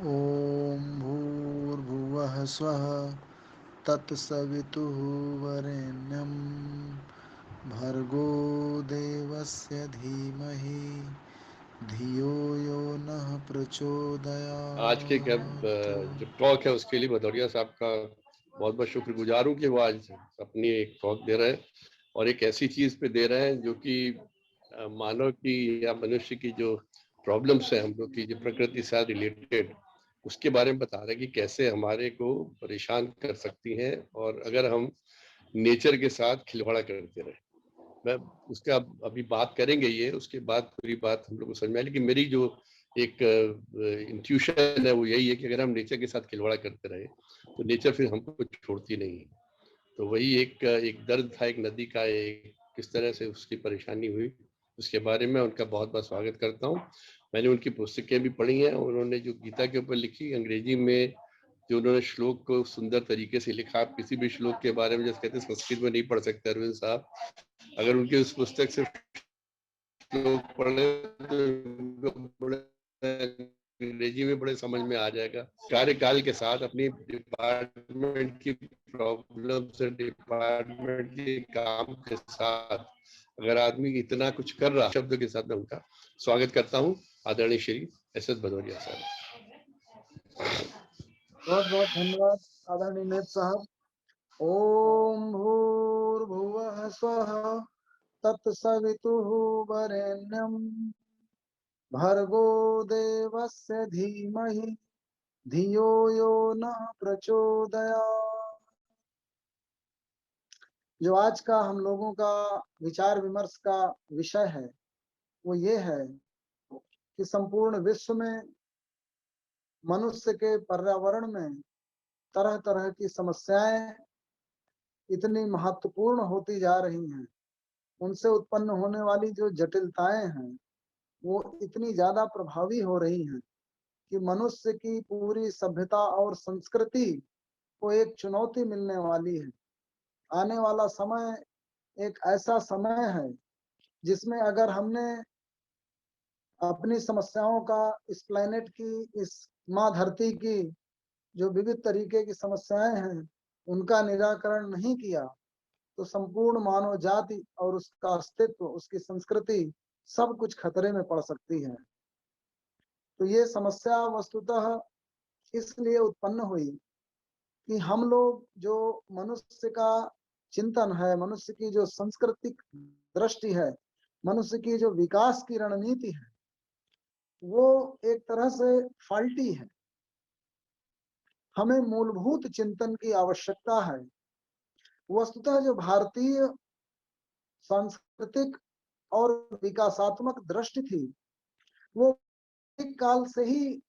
ॐ भूर्भुवः स्वः तत्सवितुः वरेण्यं भर्गो देवस्य धीमहि धियो यो नः आज के प्रचोदयात्। जो टॉक है उसके लिए भदौरिया साहब का बहुत बहुत शुक्रगुजार हूँ कि वो आज अपनी एक टॉक दे रहे हैं और एक ऐसी चीज पे दे रहे हैं जो कि मानव की या मनुष्य की जो प्रॉब्लम्स है हम लोग की जो प्रकृति से रिलेटेड उसके बारे में बता रहे हैं कि कैसे हमारे को परेशान कर सकती हैं और अगर हम नेचर के साथ खिलवाड़ा करते रहे। मैं उसका अभी बात करेंगे ये, उसके बाद पूरी बात हम लोग को समझ में आए। लेकिन मेरी जो एक इंट्यूशन है वो यही है कि अगर हम नेचर के साथ खिलवाड़ा करते रहे तो नेचर फिर हमको छोड़ती नहीं है। तो वही एक दर्द था, एक नदी का, एक किस तरह से उसकी परेशानी हुई उसके बारे में उनका बहुत बहुत स्वागत करता हूँ। मैंने उनकी पुस्तकें भी पढ़ी हैं। उन्होंने जो गीता के ऊपर लिखी अंग्रेजी में, जो उन्होंने श्लोक को सुंदर तरीके से लिखा। आप किसी भी श्लोक के बारे में जैसे कहते हैं संस्कृत में नहीं पढ़ सकते अरविंद साहब, अगर उनकी उस पुस्तक से श्लोक पढ़े तो बड़े अंग्रेजी में बड़े समझ में आ जाएगा। कार्यकाल के साथ अपनी डिपार्टमेंट की प्रॉब्लम से, डिपार्टमेंट के काम के साथ अगर आदमी इतना कुछ कर रहा, शब्द के साथ मैं उनका स्वागत करता हूँ। आदरणीय श्री एस एस भदौरिया साहब। बहुत बहुत धन्यवाद आदरणीय नेत साहब। ओम भूर्भुवः स्वः तत्सवितुः वरेण्यं भर्गो देवस्य धीमहि धियो यो नः प्रचोदयात्। जो आज का हम लोगों का विचार विमर्श का विषय है वो ये है कि संपूर्ण विश्व में मनुष्य के पर्यावरण में तरह तरह की समस्याएं इतनी महत्वपूर्ण होती जा रही हैं, उनसे उत्पन्न होने वाली जो जटिलताएं हैं वो इतनी ज्यादा प्रभावी हो रही हैं कि मनुष्य की पूरी सभ्यता और संस्कृति को एक चुनौती मिलने वाली है। आने वाला समय एक ऐसा समय है जिसमें अगर हमने अपनी समस्याओं का, इस प्लेनेट की, इस माँ धरती की जो विविध तरीके की समस्याएं हैं उनका निराकरण नहीं किया तो संपूर्ण मानव जाति और उसका अस्तित्व, उसकी संस्कृति सब कुछ खतरे में पड़ सकती है। तो ये समस्या वस्तुतः इसलिए उत्पन्न हुई कि हम लोग जो मनुष्य का चिंतन है, मनुष्य की जो सांस्कृतिक दृष्टि है, मनुष्य की जो विकास की रणनीति है वो एक तरह से फाल्टी है। हमें मूलभूत चिंतन की आवश्यकता है। वस्तुतः जो भारतीय सांस्कृतिक और विकासात्मक दृष्टि थी वो एक काल से ही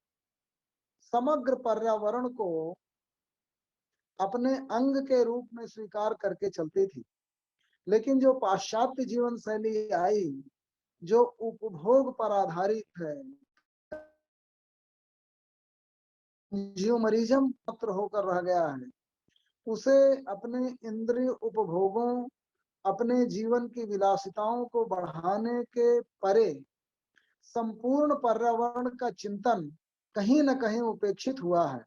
समग्र पर्यावरण को अपने अंग के रूप में स्वीकार करके चलती थी। लेकिन जो पाश्चात्य जीवन शैली आई, जो उपभोग पर आधारित है, कंज्यूमरिज्म मात्र होकर रह गया है, उसे अपने इंद्रिय उपभोगों, अपने जीवन की विलासिताओं को बढ़ाने के परे संपूर्ण पर्यावरण का चिंतन कहीं न कहीं उपेक्षित हुआ है।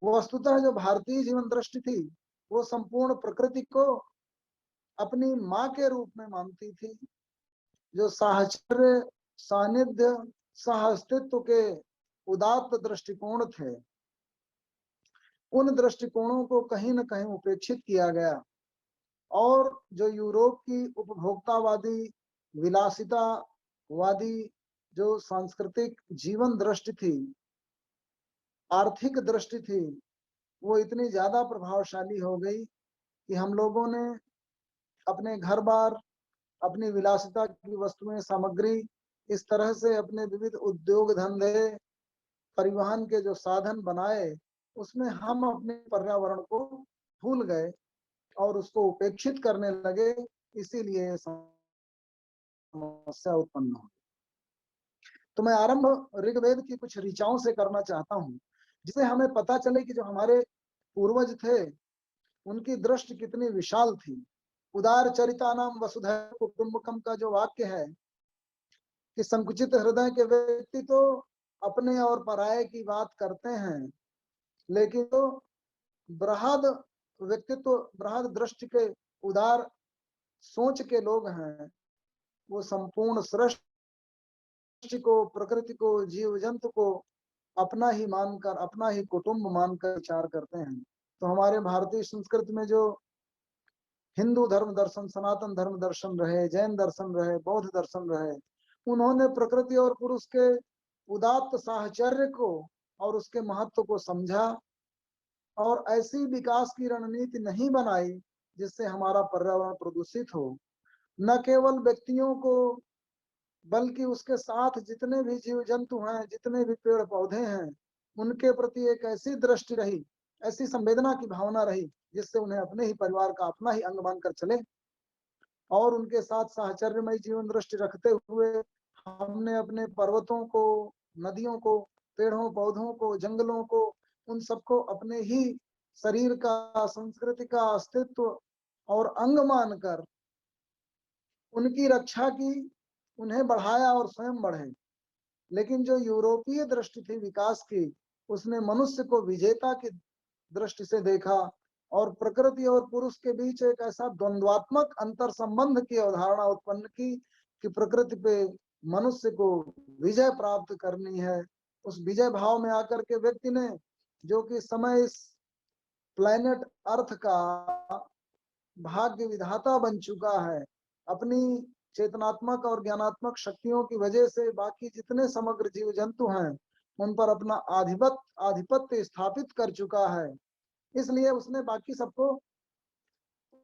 वस्तुतः जो भारतीय जीवन दृष्टि थी वो संपूर्ण प्रकृति को अपनी माँ के रूप में मानती थी। जो साहचर्य, सानिध्य, सह अस्तित्व के उदात्त दृष्टिकोण थे, उन दृष्टिकोणों को कहीं न कहीं उपेक्षित किया गया और जो यूरोप की उपभोक्तावादी, विलासितावादी जो सांस्कृतिक जीवन दृष्टि थी, आर्थिक दृष्टि थी, वो इतनी ज्यादा प्रभावशाली हो गई कि हम लोगों ने अपने घर बार, अपनी विलासिता की वस्तुएं, सामग्री, इस तरह से अपने विविध उद्योग धंधे, परिवहन के जो साधन बनाए उसमें हम अपने पर्यावरण को भूल गए और उसको उपेक्षित करने लगे। इसीलिए समस्या उत्पन्न हो। तो मैं आरंभ ऋग्वेद की कुछ ऋचाओं से करना चाहता हूँ जिससे हमें पता चले कि जो हमारे पूर्वज थे उनकी दृष्टि कितनी विशाल थी। उदार चरितानाम वसुधैव कुटुंबकम का जो वाक्य है कि संकुचित हृदय के व्यक्ति तो अपने और पराये की बात करते हैं, लेकिन तो बृहद व्यक्तित्व, बृहद दृष्टि के, उदार सोच के लोग हैं, वो संपूर्ण सृष्टि को, प्रकृति को, जीव जंतु को अपना ही मानकर, अपना ही कुटुंब मानकर विचार करते हैं। तो हमारे भारतीय संस्कृति में जो हिंदू धर्म दर्शन, सनातन धर्म दर्शन रहे, जैन दर्शन रहे, बौद्ध दर्शन रहे, उन्होंने प्रकृति और पुरुष के उदात्त साहचर्य को और उसके महत्व को समझा और ऐसी विकास की रणनीति नहीं बनाई जिससे हमारा पर्यावरण प्रदूषित हो। न केवल व्यक्तियों को, बल्कि उसके साथ जितने भी जीव जंतु हैं, जितने भी पेड़ पौधे हैं, उनके प्रति एक ऐसी दृष्टि रही, ऐसी संवेदना की भावना रही, जिससे उन्हें अपने ही परिवार का अपना ही अंग मानकर चले और उनके साथ साहचर्यमय जीवन दृष्टि रखते हुए हमने अपने पर्वतों को, नदियों को, पेड़ों पौधों को, जंगलों को, उन सबको अपने ही शरीर का, संस्कृति का अस्तित्व और अंग मानकर उनकी रक्षा की, उन्हें बढ़ाया और स्वयं बढ़े। लेकिन जो यूरोपीय दृष्टि थी विकास की, उसने मनुष्य को विजेता की दृष्टि से देखा और प्रकृति और पुरुष के बीच एक ऐसा द्वंद्वात्मक अंतर संबंध की अवधारणा उत्पन्न की कि प्रकृति पे मनुष्य को विजय प्राप्त करनी है। उस विजय भाव में आकर के व्यक्ति ने, जो कि समय इस प्लैनेट अर्थ का भाग्य विधाता बन चुका है, अपनी चेतनात्मक और ज्ञानात्मक शक्तियों की वजह से बाकी जितने समग्र जीव जंतु हैं उन पर अपना आधिपत्य स्थापित कर चुका है। इसलिए उसने बाकी सबको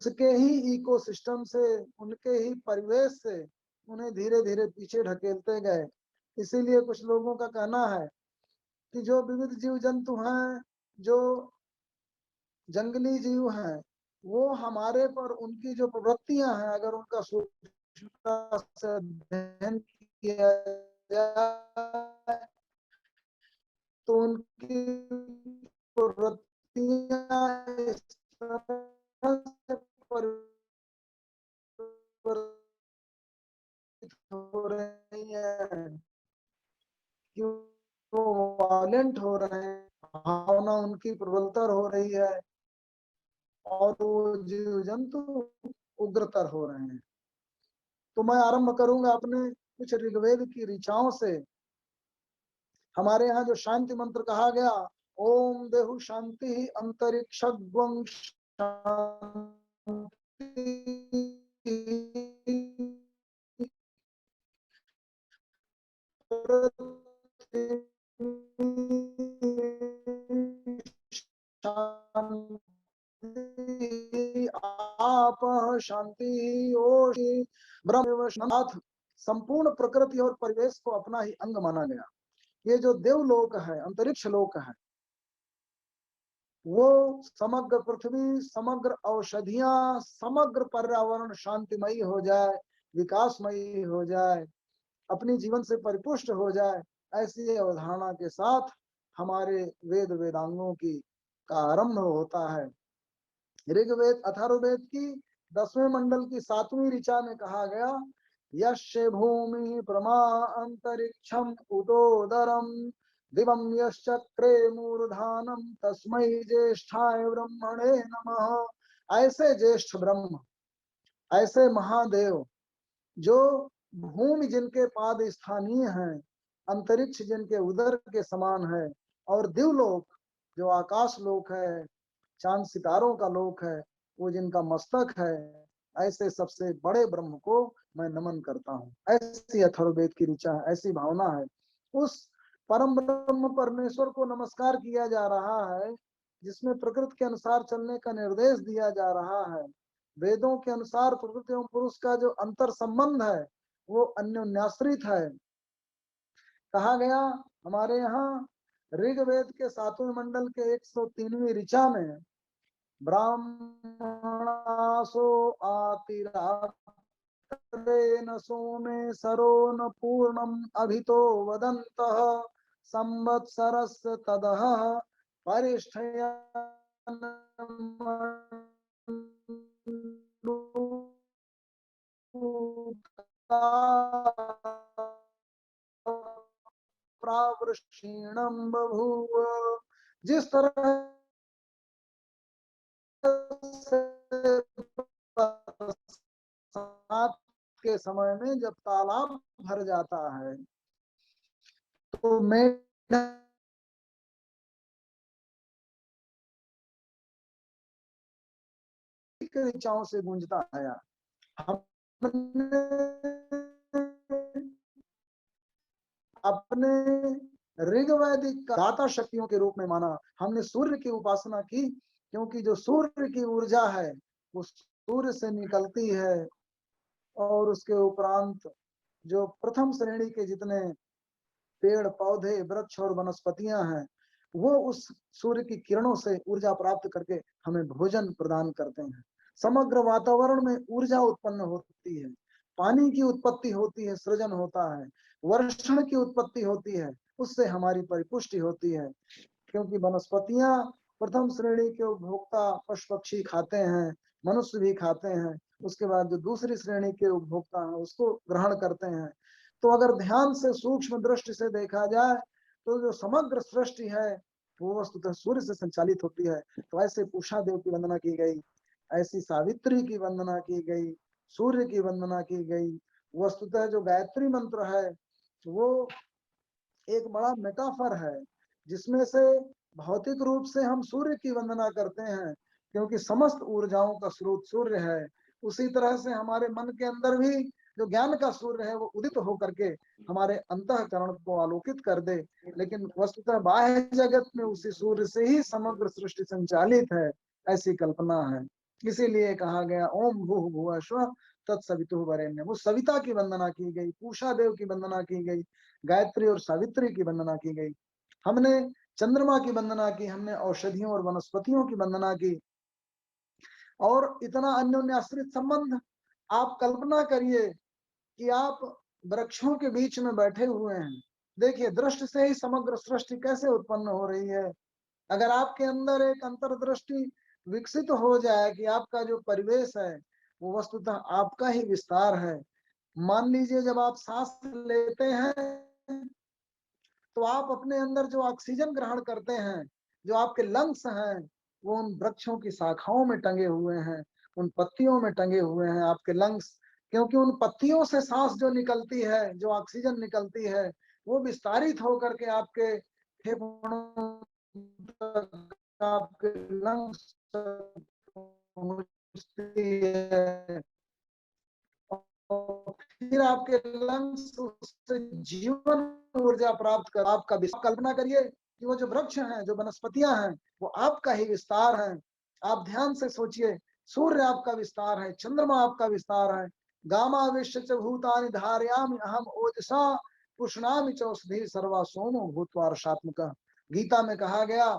उसके ही इकोसिस्टम से, उनके ही परिवेश से उन्हें धीरे धीरे पीछे ढकेलते गए। इसीलिए कुछ लोगों का कहना है कि जो विविध जीव जंतु हैं, जो जंगली जीव हैं, वो हमारे पर उनकी जो प्रवृत्तियां हैं, अगर उनका सूक्ष्मता से अध्ययन किया जाए तो उनकी प्रवृत्तियां इस तरह से परिवर्तित हो रही है कि वो वायलेंट हो रहे हैं, भावना उनकी प्रबलतर हो रही है और वो जीव जंतु उग्रतर हो रहे हैं। तो मैं आरंभ करूंगा अपने कुछ ऋग्वेद की ऋचाओं से। हमारे यहाँ जो शांति मंत्र कहा गया, ओम देहु शांति अंतरिक्ष आप शांति ओषि ब्रह्म। संपूर्ण प्रकृति और परिवेश को अपना ही अंग माना गया। ये जो देवलोक है, अंतरिक्ष लोक है, वो समग्र पृथ्वी, समग्र औषधियां, समग्र पर्यावरण शांतिमयी हो जाए, विकासमयी हो जाए, अपनी जीवन से परिपुष्ट हो जाए, ऐसी अवधारणा के साथ हमारे वेद वेदांगों की का आरंभ होता है। ऋग्वेद अथर्ववेद की 10वें मंडल की 7वीं ऋचा में कहा गया, यस्य भूमि प्रमा अंतरिक्षम उदोदरम दिवम यश्चक्रे मूर्धानम तस्मै ज्येष्ठाय ब्रह्मणे नमः। ऐसे ज्येष्ठ ब्रह्म, ऐसे महादेव, जो भूमि जिनके पाद स्थानीय हैं, अंतरिक्ष जिनके उदर के समान है, और दिवलोक जो आकाश लोक है, चांद सितारों का लोक है, वो जिनका मस्तक है, ऐसे सबसे बड़े ब्रह्म को मैं नमन करता हूँ। ऐसी अथर्ववेद की ऋचा है, ऐसी भावना है। उस परम ब्रह्म परमेश्वर को नमस्कार किया जा रहा है, जिसमें प्रकृति के अनुसार चलने का निर्देश दिया जा रहा है। वेदों के अनुसार प्रकृति एवं पुरुष का जो अंतर संबंध है वो अन्योन्याश्रित है। कहा गया हमारे यहाँ ऋग्वेद के 7वें मंडल के 103वीं ऋचा में, ब्राह्मणासो आतिरात्रेण सोमे सरो न पूर्णम अभितो वदन्तः संवत्सरस्य तदः परिष्ठयन् प्रावृषीणम बभूव। जिस तरह बरसात के समय में जब तालाब भर जाता है तो मेढक ऋचाओं से गूंजता है। हमने अपने ऋग्वैदिक दाता शक्तियों के रूप में माना। हमने सूर्य की उपासना की क्योंकि जो सूर्य की ऊर्जा है वो सूर्य से निकलती है, और उसके उपरांत जो प्रथम श्रेणी के जितने पेड़ पौधे वृक्ष और वनस्पतियां हैं वो उस सूर्य की किरणों से ऊर्जा प्राप्त करके हमें भोजन प्रदान करते हैं। समग्र वातावरण में ऊर्जा उत्पन्न होती है, पानी की उत्पत्ति होती है, सृजन होता है, वर्षण की उत्पत्ति होती है, उससे हमारी परिपुष्टि होती है। क्योंकि वनस्पतियां प्रथम श्रेणी के उपभोक्ता पशु पक्षी खाते हैं, मनुष्य भी खाते हैं, उसके बाद जो दूसरी श्रेणी के उपभोक्ता हैं उसको ग्रहण करते हैं। तो अगर ध्यान से सूक्ष्म दृष्टि से देखा जाए तो जो समग्र सृष्टि है वो वस्तुतः सूर्य से संचालित होती है। तो ऐसे पूषा देव की वंदना की गई, ऐसी सावित्री की वंदना की गई, सूर्य की वंदना की गई। वस्तुतः जो गायत्री मंत्र है वो एक बड़ा मेटाफर है जिसमें से भौतिक रूप से हम सूर्य की वंदना करते हैं क्योंकि समस्त ऊर्जाओं का स्रोत सूर्य है। उसी तरह से हमारे मन के अंदर भी जो ज्ञान का सूर्य है वो उदित होकर के हमारे अंतःकरण को आलोकित कर दे। लेकिन वस्तुतः बाह्य जगत में उसी सूर्य से ही समग्र सृष्टि संचालित है, ऐसी कल्पना है। इसीलिए कहा गया ओम भूः भुवः स्वः तत्सवितुः वरेण्यम्। वो सविता की वंदना की गई, पूषा देव की वंदना की गई, गायत्री और सावित्री की वंदना की गई। हमने चंद्रमा की वंदना की, हमने औषधियों और वनस्पतियों की वंदना की, और इतना अन्योन्याश्रित संबंध। आप कल्पना करिए कि आप वृक्षों के बीच में बैठे हुए हैं, देखिए दृष्टि से ही समग्र सृष्टि कैसे उत्पन्न हो रही है। अगर आपके अंदर एक अंतर्दृष्टि विकसित हो जाए कि आपका जो परिवेश है वो वस्तुतः आपका ही विस्तार है। मान लीजिए जब आप सांस लेते हैं तो आप अपने अंदर जो ऑक्सीजन ग्रहण करते हैं, जो आपके लंग्स हैं वो उन वृक्षों की शाखाओं में टंगे हुए हैं, उन पत्तियों में टंगे हुए हैं आपके लंग्स। क्योंकि उन पत्तियों से सांस जो निकलती है, जो ऑक्सीजन निकलती है वो विस्तारित होकर के आपके फेफड़ों तक, आपके लंग्स तक पहुंचती है, और फिर आपके लंग्स उससे जीवन ऊर्जा प्राप्त कर आपका कल्पना करिए कि वो जो वृक्ष हैं, जो वनस्पतियां हैं वो आपका ही विस्तार है। आप ध्यान से सोचिए, सूर्य आपका विस्तार है, चंद्रमा आपका विस्तार है। गामा विश्व च भूतानि धारयामि अहम ओजसा पुष्णामि च औषधि सर्वा सोमो भूत्वा रसात्मकः। गीता में कहा गया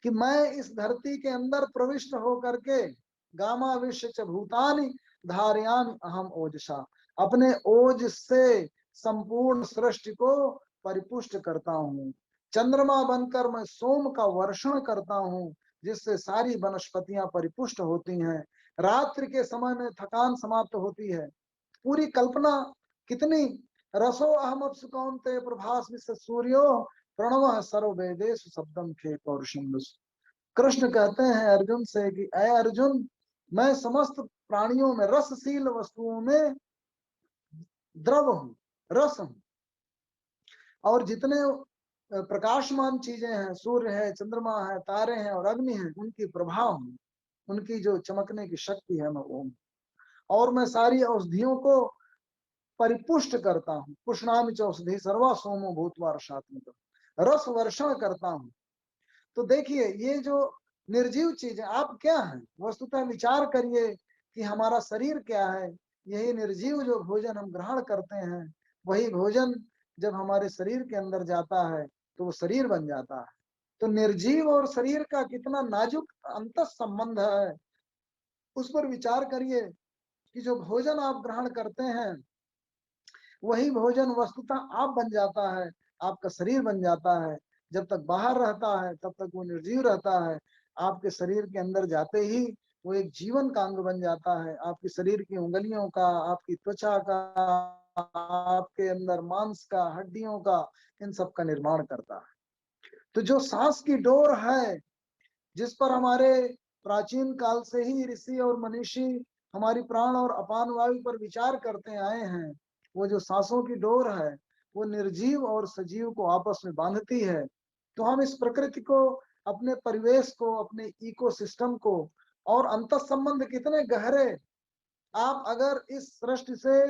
कि मैं इस धरती के अंदर प्रविष्ट होकर के गामा विश्व च भूतानि धारयामि अहम ओजसा, अपने ओज से संपूर्ण सृष्टि को परिपुष्ट करता हूँ। चंद्रमा बनकर मैं सोम का वर्षण करता हूँ जिससे सारी वनस्पतियां परिपुष्ट होती हैं। रात्रि के समय में थकान समाप्त होती है। पूरी कल्पना कितनी। रसो अहम अप्सु कौन्तेय प्रभास्मि सूर्यो प्रणव सर्ववेदेषु शब्दम खे पौरुषम। कृष्ण कहते हैं अर्जुन से कि अय अर्जुन, मैं समस्त प्राणियों में, रसशील वस्तुओं में द्रव हूँ, रस हूँ, और जितने प्रकाशमान चीजें हैं, सूर्य है, चंद्रमा है, तारे हैं और अग्नि है, उनकी प्रभाव हूँ, उनकी जो चमकने की शक्ति है मैं वो हूँ। और मैं सारी औषधियों को परिपुष्ट करता हूँ। पुष्णामि च औषधि सर्वा सोमो भूत्वा रसात्मकः, रस वर्षण करता हूँ। तो देखिए ये जो निर्जीव चीज है, आप क्या हैं वस्तुतः विचार करिए कि हमारा शरीर क्या है। यही निर्जीव जो भोजन हम ग्रहण करते हैं, वही भोजन जब हमारे शरीर के अंदर जाता है तो वो शरीर बन जाता है। तो निर्जीव और शरीर का कितना नाजुक अंतः संबंध है, उस पर विचार करिए कि जो भोजन आप ग्रहण करते हैं वही भोजन वस्तुतः आप बन जाता है, आपका शरीर बन जाता है। जब तक बाहर रहता है तब तक वो निर्जीव रहता है, आपके शरीर के अंदर जाते ही वो एक जीवन का अंग बन जाता है। आपके शरीर की उंगलियों का, आपकी त्वचा का, आपके अंदर मांस का, हड्डियों का, इन सब का निर्माण करता है। तो जो सांस की डोर है, जिस पर हमारे प्राचीन काल से ही ऋषि और मनीषी हमारी प्राण और अपान वायु पर विचार करते आए हैं, वो जो सांसों की डोर है, वो निर्जीव और सजीव को आपस में बांधती है। तो हम इस प्रकृति को, अपने परिवेश को, अपने इकोसिस्टम को, और अंत संबंध कितने गहरे, आप अगर इस सृष्टि से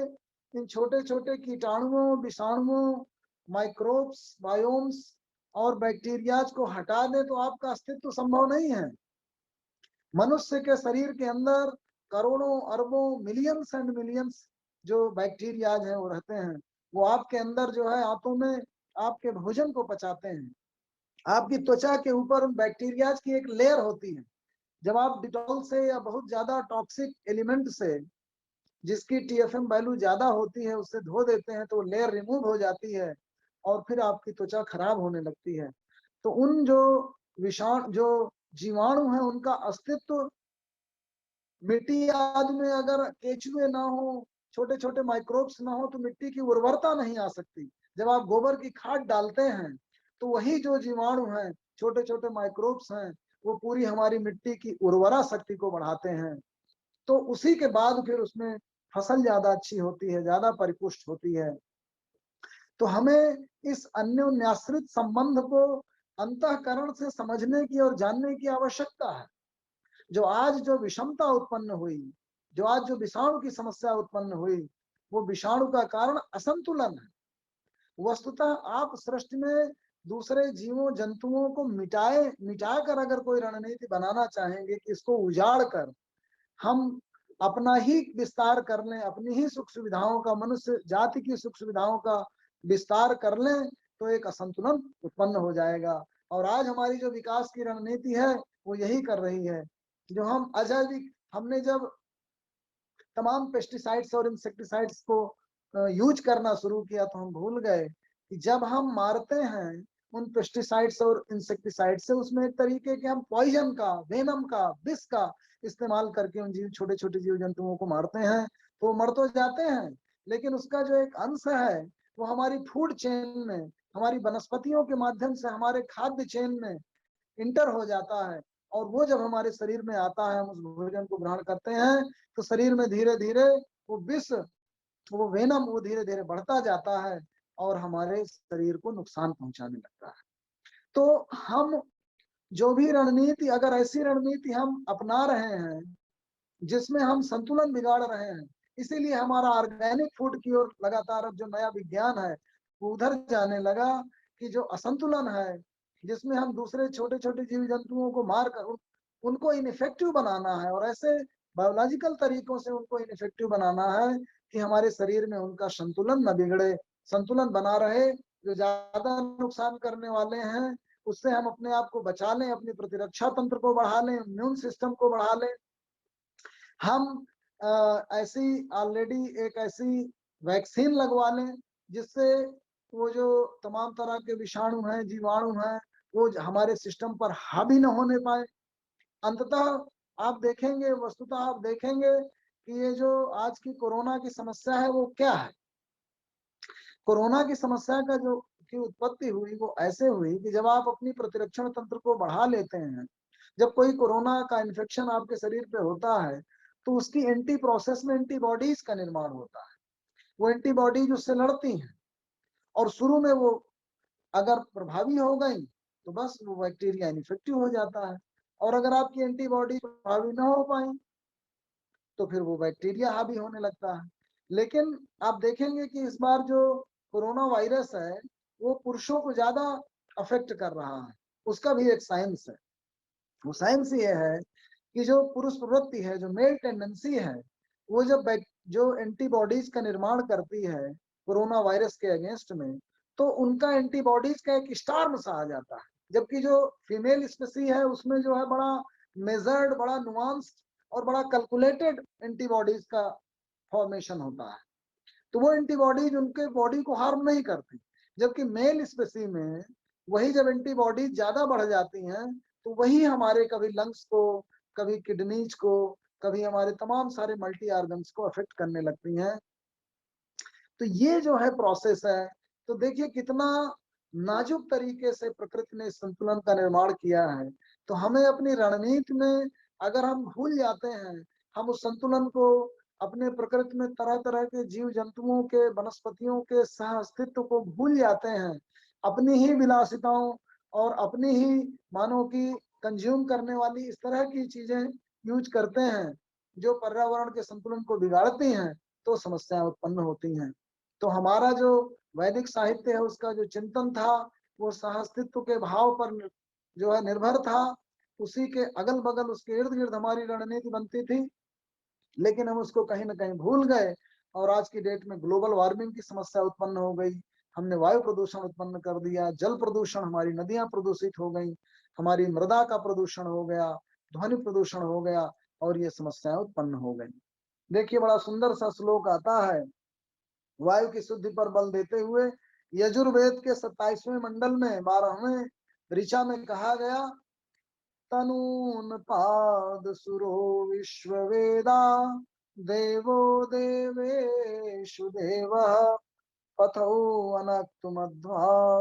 इन छोटे छोटे कीटाणुओं, विषाणुओं, माइक्रोब्स, बायोम्स और बैक्टीरियाज को हटा दें तो आपका अस्तित्व संभव नहीं है। मनुष्य के शरीर के अंदर करोड़ों, अरबों, मिलियंस एंड मिलियंस जो बैक्टीरियाज हैं वो रहते हैं। वो आपके अंदर जो है आंतों में आपके भोजन को पचाते हैं। आपकी त्वचा के ऊपर उन बैक्टीरियाज की एक लेयर होती है। जब आप डिटॉल से या बहुत ज्यादा टॉक्सिक एलिमेंट से, जिसकी टीएफएम वैल्यू ज्यादा होती है, उससे धो देते हैं तो वो लेयर रिमूव हो जाती है और फिर आपकी त्वचा खराब होने लगती है। तो उन जो विषाणु, जो जीवाणु हैं, उनका अस्तित्व मिट्टी आदि में अगर केचुए ना हो, छोटे छोटे माइक्रोब्स ना हो, तो मिट्टी की उर्वरता नहीं आ सकती। जब आप गोबर की खाद डालते हैं तो वही जो जीवाणु हैं, छोटे छोटे माइक्रोब्स हैं, वो पूरी हमारी मिट्टी की उर्वरा शक्ति को बढ़ाते हैं। तो उसी के बाद फिर उसमें फसल ज्यादा अच्छी होती है, ज्यादा परिपुष्ट होती है। तो हमें इस अन्योन्याश्रित संबंध को अंतःकरण से समझने की और जानने की आवश्यकता है। जो आज जो विषमता उत्पन्न हुई, जो आज जो विषाणु की समस्या उत्पन्न हुई, वो विषाणु का कारण असंतुलन है। वस्तुतः आप सृष्टि में दूसरे जीवों, जंतुओं को मिटाकर अगर कोई रणनीति बनाना चाहेंगे कि इसको उजाड़ कर हम अपना ही विस्तार कर लें, अपनी ही सुख सुविधाओं का, मनुष्य जाति की सुख सुविधाओं का विस्तार कर लें, तो एक असंतुलन उत्पन्न हो जाएगा। और आज हमारी जो विकास की रणनीति है वो यही कर रही है। जो हम अजैविक, हमने जब तमाम पेस्टिसाइड्स और इंसेक्टिसाइड्स को यूज करना शुरू किया तो हम भूल गए कि जब हम मारते हैं उन पेस्टिसाइड्स और इंसेक्टिसाइड से, उसमें एक तरीके के हम पॉइजन का, वेनम का, विष का इस्तेमाल करके उन जीव, छोटे छोटे जीव जंतुओं को मारते हैं। तो मर तो जाते हैं, लेकिन उसका जो एक अंश है वो हमारी फूड चेन में, हमारी वनस्पतियों के माध्यम से हमारे खाद्य चेन में इंटर हो जाता है। और वो जब हमारे शरीर में आता है, हम उस भोजन को ग्रहण करते हैं, तो शरीर में धीरे धीरे वो विष, वो वेनम, वो धीरे धीरे बढ़ता जाता है और हमारे शरीर को नुकसान पहुंचाने लगता है। तो हम जो भी रणनीति, अगर ऐसी रणनीति हम अपना रहे हैं जिसमें हम संतुलन बिगाड़ रहे हैं, इसीलिए हमारा ऑर्गेनिक फूड की ओर लगातार अब जो नया विज्ञान है वो उधर जाने लगा कि जो असंतुलन है, जिसमें हम दूसरे छोटे छोटे जीव जंतुओं को मार कर उनको इनफेक्टिव बनाना है, और ऐसे बायोलॉजिकल तरीकों से उनको इनफेक्टिव बनाना है कि हमारे शरीर में उनका संतुलन न बिगड़े, संतुलन बना रहे। जो ज्यादा नुकसान करने वाले हैं उससे हम अपने आप को बचा लें, अपनी प्रतिरक्षा तंत्र को बढ़ा लें, इम्यून सिस्टम को बढ़ा लें। हम ऐसी ऑलरेडी एक ऐसी वैक्सीन लगवा लें जिससे वो जो तमाम तरह के विषाणु हैं, जीवाणु हैं, वो हमारे सिस्टम पर हावी न होने पाए। अंततः आप देखेंगे, वस्तुतः आप देखेंगे कि ये जो आज की कोरोना की समस्या है वो क्या है। कोरोना की समस्या का जो की उत्पत्ति हुई वो ऐसे हुई कि जब आप अपनी प्रतिरक्षण तंत्र को बढ़ा लेते हैं, जब कोई कोरोना का इन्फेक्शन आपके शरीर पे होता है तो उसकी एंटी प्रोसेस में एंटीबॉडीज का निर्माण होता है। वो एंटीबॉडीज उससे लड़ती हैं और शुरू में वो अगर प्रभावी हो गई तो बस वो बैक्टीरिया इन्फेक्टिव हो जाता है, और अगर आपकी एंटीबॉडी प्रभावी ना हो पाई तो फिर वो बैक्टीरिया हावी होने लगता है। लेकिन आप देखेंगे कि इस बार जो कोरोना वायरस है वो पुरुषों को ज्यादा अफेक्ट कर रहा है। उसका भी एक साइंस है। वो साइंस ये है कि जो पुरुष प्रवृत्ति है, जो मेल टेंडेंसी है, वो जब जो एंटीबॉडीज का निर्माण करती है कोरोना वायरस के अगेंस्ट में, तो उनका एंटीबॉडीज का एक स्टार्म सा आ जाता है। जबकि जो फीमेल स्पेसी है उसमें जो है बड़ा मेजर्ड, बड़ा नुआंस्ड और बड़ा कैलकुलेटेड एंटीबॉडीज का फॉर्मेशन होता है। तो वो एंटीबॉडीज उनके बॉडी को हार्म नहीं करती। जबकि मेल स्पेसी में वही जब एंटीबॉडीज ज्यादा बढ़ जाती हैं तो वही हमारे कभी लंग्स को, कभी किडनीज को, कभी हमारे तमाम सारे मल्टी ऑर्गन्स को अफेक्ट करने लगती हैं। तो ये जो है प्रोसेस है, तो देखिए कितना नाजुक तरीके से प्रकृति ने संतुलन का निर्माण किया है। तो हमें अपनी रणनीति में अगर हम भूल जाते हैं, हम उस संतुलन को अपने प्रकृति में तरह तरह के जीव जंतुओं के, वनस्पतियों के सह अस्तित्व को भूल जाते हैं, अपनी ही विलासिताओं और अपनी ही मानव की कंज्यूम करने वाली इस तरह की चीजें यूज करते हैं जो पर्यावरण के संतुलन को बिगाड़ती हैं, तो समस्याएं उत्पन्न होती हैं। तो हमारा जो वैदिक साहित्य है उसका जो चिंतन था वो सहअस्तित्व के भाव पर जो है निर्भर था, उसी के अगल बगल उसके इर्द गिर्द हमारी रणनीति बनती थी, लेकिन हम उसको कहीं ना कहीं भूल गए और आज की डेट में ग्लोबल वार्मिंग की समस्या उत्पन्न हो गई। हमने वायु प्रदूषण उत्पन्न कर दिया, जल प्रदूषण, हमारी नदियां प्रदूषित हो गई, हमारी मृदा का प्रदूषण हो गया, ध्वनि प्रदूषण हो गया और ये समस्याएं उत्पन्न हो गई। देखिए बड़ा सुंदर सा श्लोक आता है वायु की शुद्धि पर बल देते हुए, यजुर्वेद के 27वें मंडल में 12वें ऋचा में कहा गया, तनून पाद सुरो विश्ववेदा देवो देवेषु देवः पथो अनक्तुमध्वाघृतेन।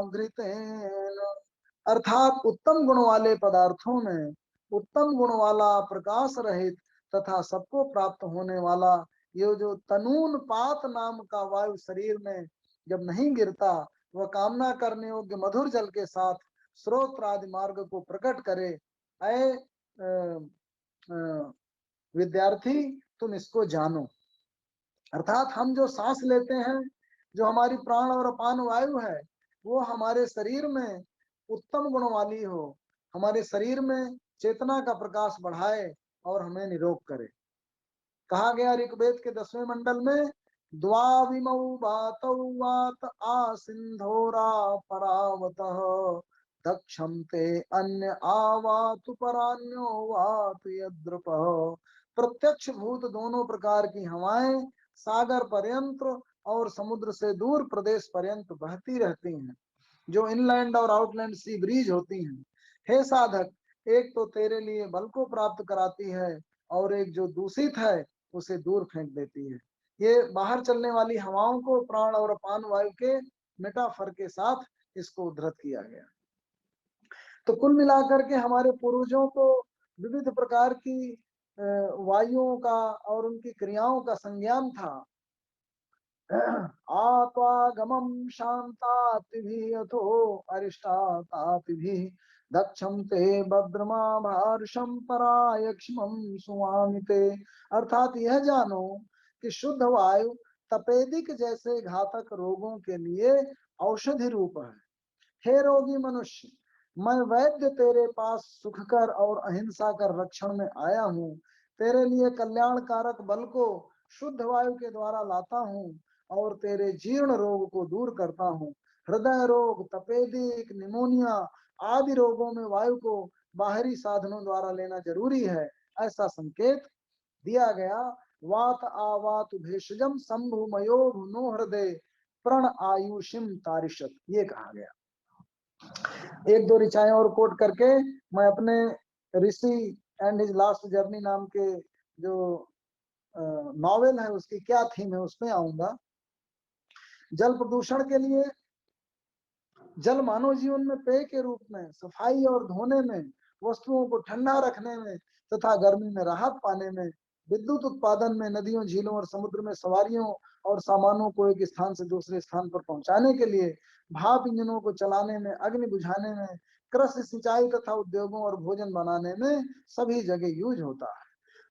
अर्थात उत्तम गुण वाले पदार्थों में उत्तम गुण वाला, प्रकाश रहित तथा सबको प्राप्त होने वाला ये जो तनून पात नाम का वायु शरीर में जब नहीं गिरता, वह कामना करने योग्य मधुर जल के साथ स्रोत आदि मार्ग को प्रकट करे। ऐ विद्यार्थी तुम इसको जानो। अर्थात हम जो सांस लेते हैं, जो हमारी प्राण और अपान वायु है, वो हमारे शरीर में उत्तम गुण वाली हो, हमारे शरीर में चेतना का प्रकाश बढ़ाए और हमें निरोग करे। कहा गया ऋग्वेद के 10वें मंडल में, द्वाविमौ वातौ वात आसिन्धोरा परावतः दक्षं ते अन्य आवातु परान्यो वातु यद्रुपः। प्रत्यक्ष भूत दोनों प्रकार की हवाएं सागर पर्यंत और समुद्र से दूर प्रदेश पर्यंत बहती रहती हैं, जो इनलैंड और आउटलैंड सी ब्रीज होती हैं। हे साधक, एक तो तेरे लिए बल को प्राप्त कराती है और एक जो दूषित है उसे दूर फेंक देती है। ये बाहर चलने वाली हवाओं को प्राण और अपान वायु के मेटाफर के साथ इसको उद्धृत किया गया। तो कुल मिलाकर के हमारे पूर्वजों को विविध प्रकार की वायुओं का और उनकी क्रियाओं का संज्ञान था। आत्वागमं शान्तातिभिः अथो अरिष्टातातिभिः दक्षं ते भद्रमाभार्षं परायक्ष्मं सुवामिते। अर्थात यह जानो कि शुद्ध वायु तपेदिक जैसे घातक रोगों के लिए औषधि रूप है। हे रोगी मनुष्य, मैं वैद्य तेरे पास सुखकर और अहिंसा कर रक्षण में आया हूँ। तेरे लिए कल्याणकारक बल को शुद्ध वायु के द्वारा लाता हूँ और तेरे जीर्ण रोग को दूर करता हूँ। हृदय रोग, तपेदिक, निमोनिया आदि रोगों में वायु को बाहरी साधनों द्वारा लेना जरूरी है, ऐसा संकेत दिया गया। वात आवात भेषजम शंभुमयो नो हृदय प्रण आयुषिम तारिशत, ये कहा गया। एक दो ऋचाएं और कोट करके मैं अपने ऋषि एंड हिज लास्ट जर्नी नाम के जो नॉवेल है उसकी क्या थीम है उसमें आऊंगा। जल प्रदूषण के लिए जल मानव जीवन में पेय के रूप में, सफाई और धोने में, वस्तुओं को ठंडा रखने में तथा गर्मी में राहत पाने में, विद्युत उत्पादन में, नदियों, झीलों और समुद्र में सवारियों और सामानों को एक स्थान से दूसरे स्थान पर पहुंचाने के लिए, भाप इंजनों को चलाने में, अग्नि बुझाने में, कृषि, सिंचाई तथा उद्योगों और भोजन बनाने में सभी जगह यूज होता है।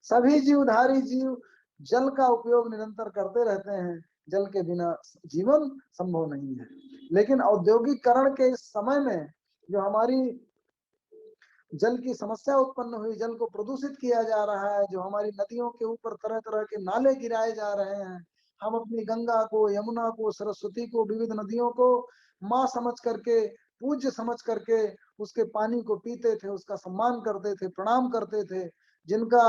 सभी जीवधारी जीव जल का उपयोग निरंतर करते रहते हैं। जल के बिना जीवन संभव नहीं है। लेकिन औद्योगिकरण के इस समय में जो हमारी जल की समस्या उत्पन्न हुई, जल को प्रदूषित किया जा रहा है, जो हमारी नदियों के ऊपर तरह तरह के नाले गिराए जा रहे हैं, हम अपनी गंगा को, यमुना को, सरस्वती को, विविध नदियों को माँ समझ करके, पूज्य समझ करके उसके पानी को पीते थे, उसका सम्मान करते थे, प्रणाम करते थे। जिनका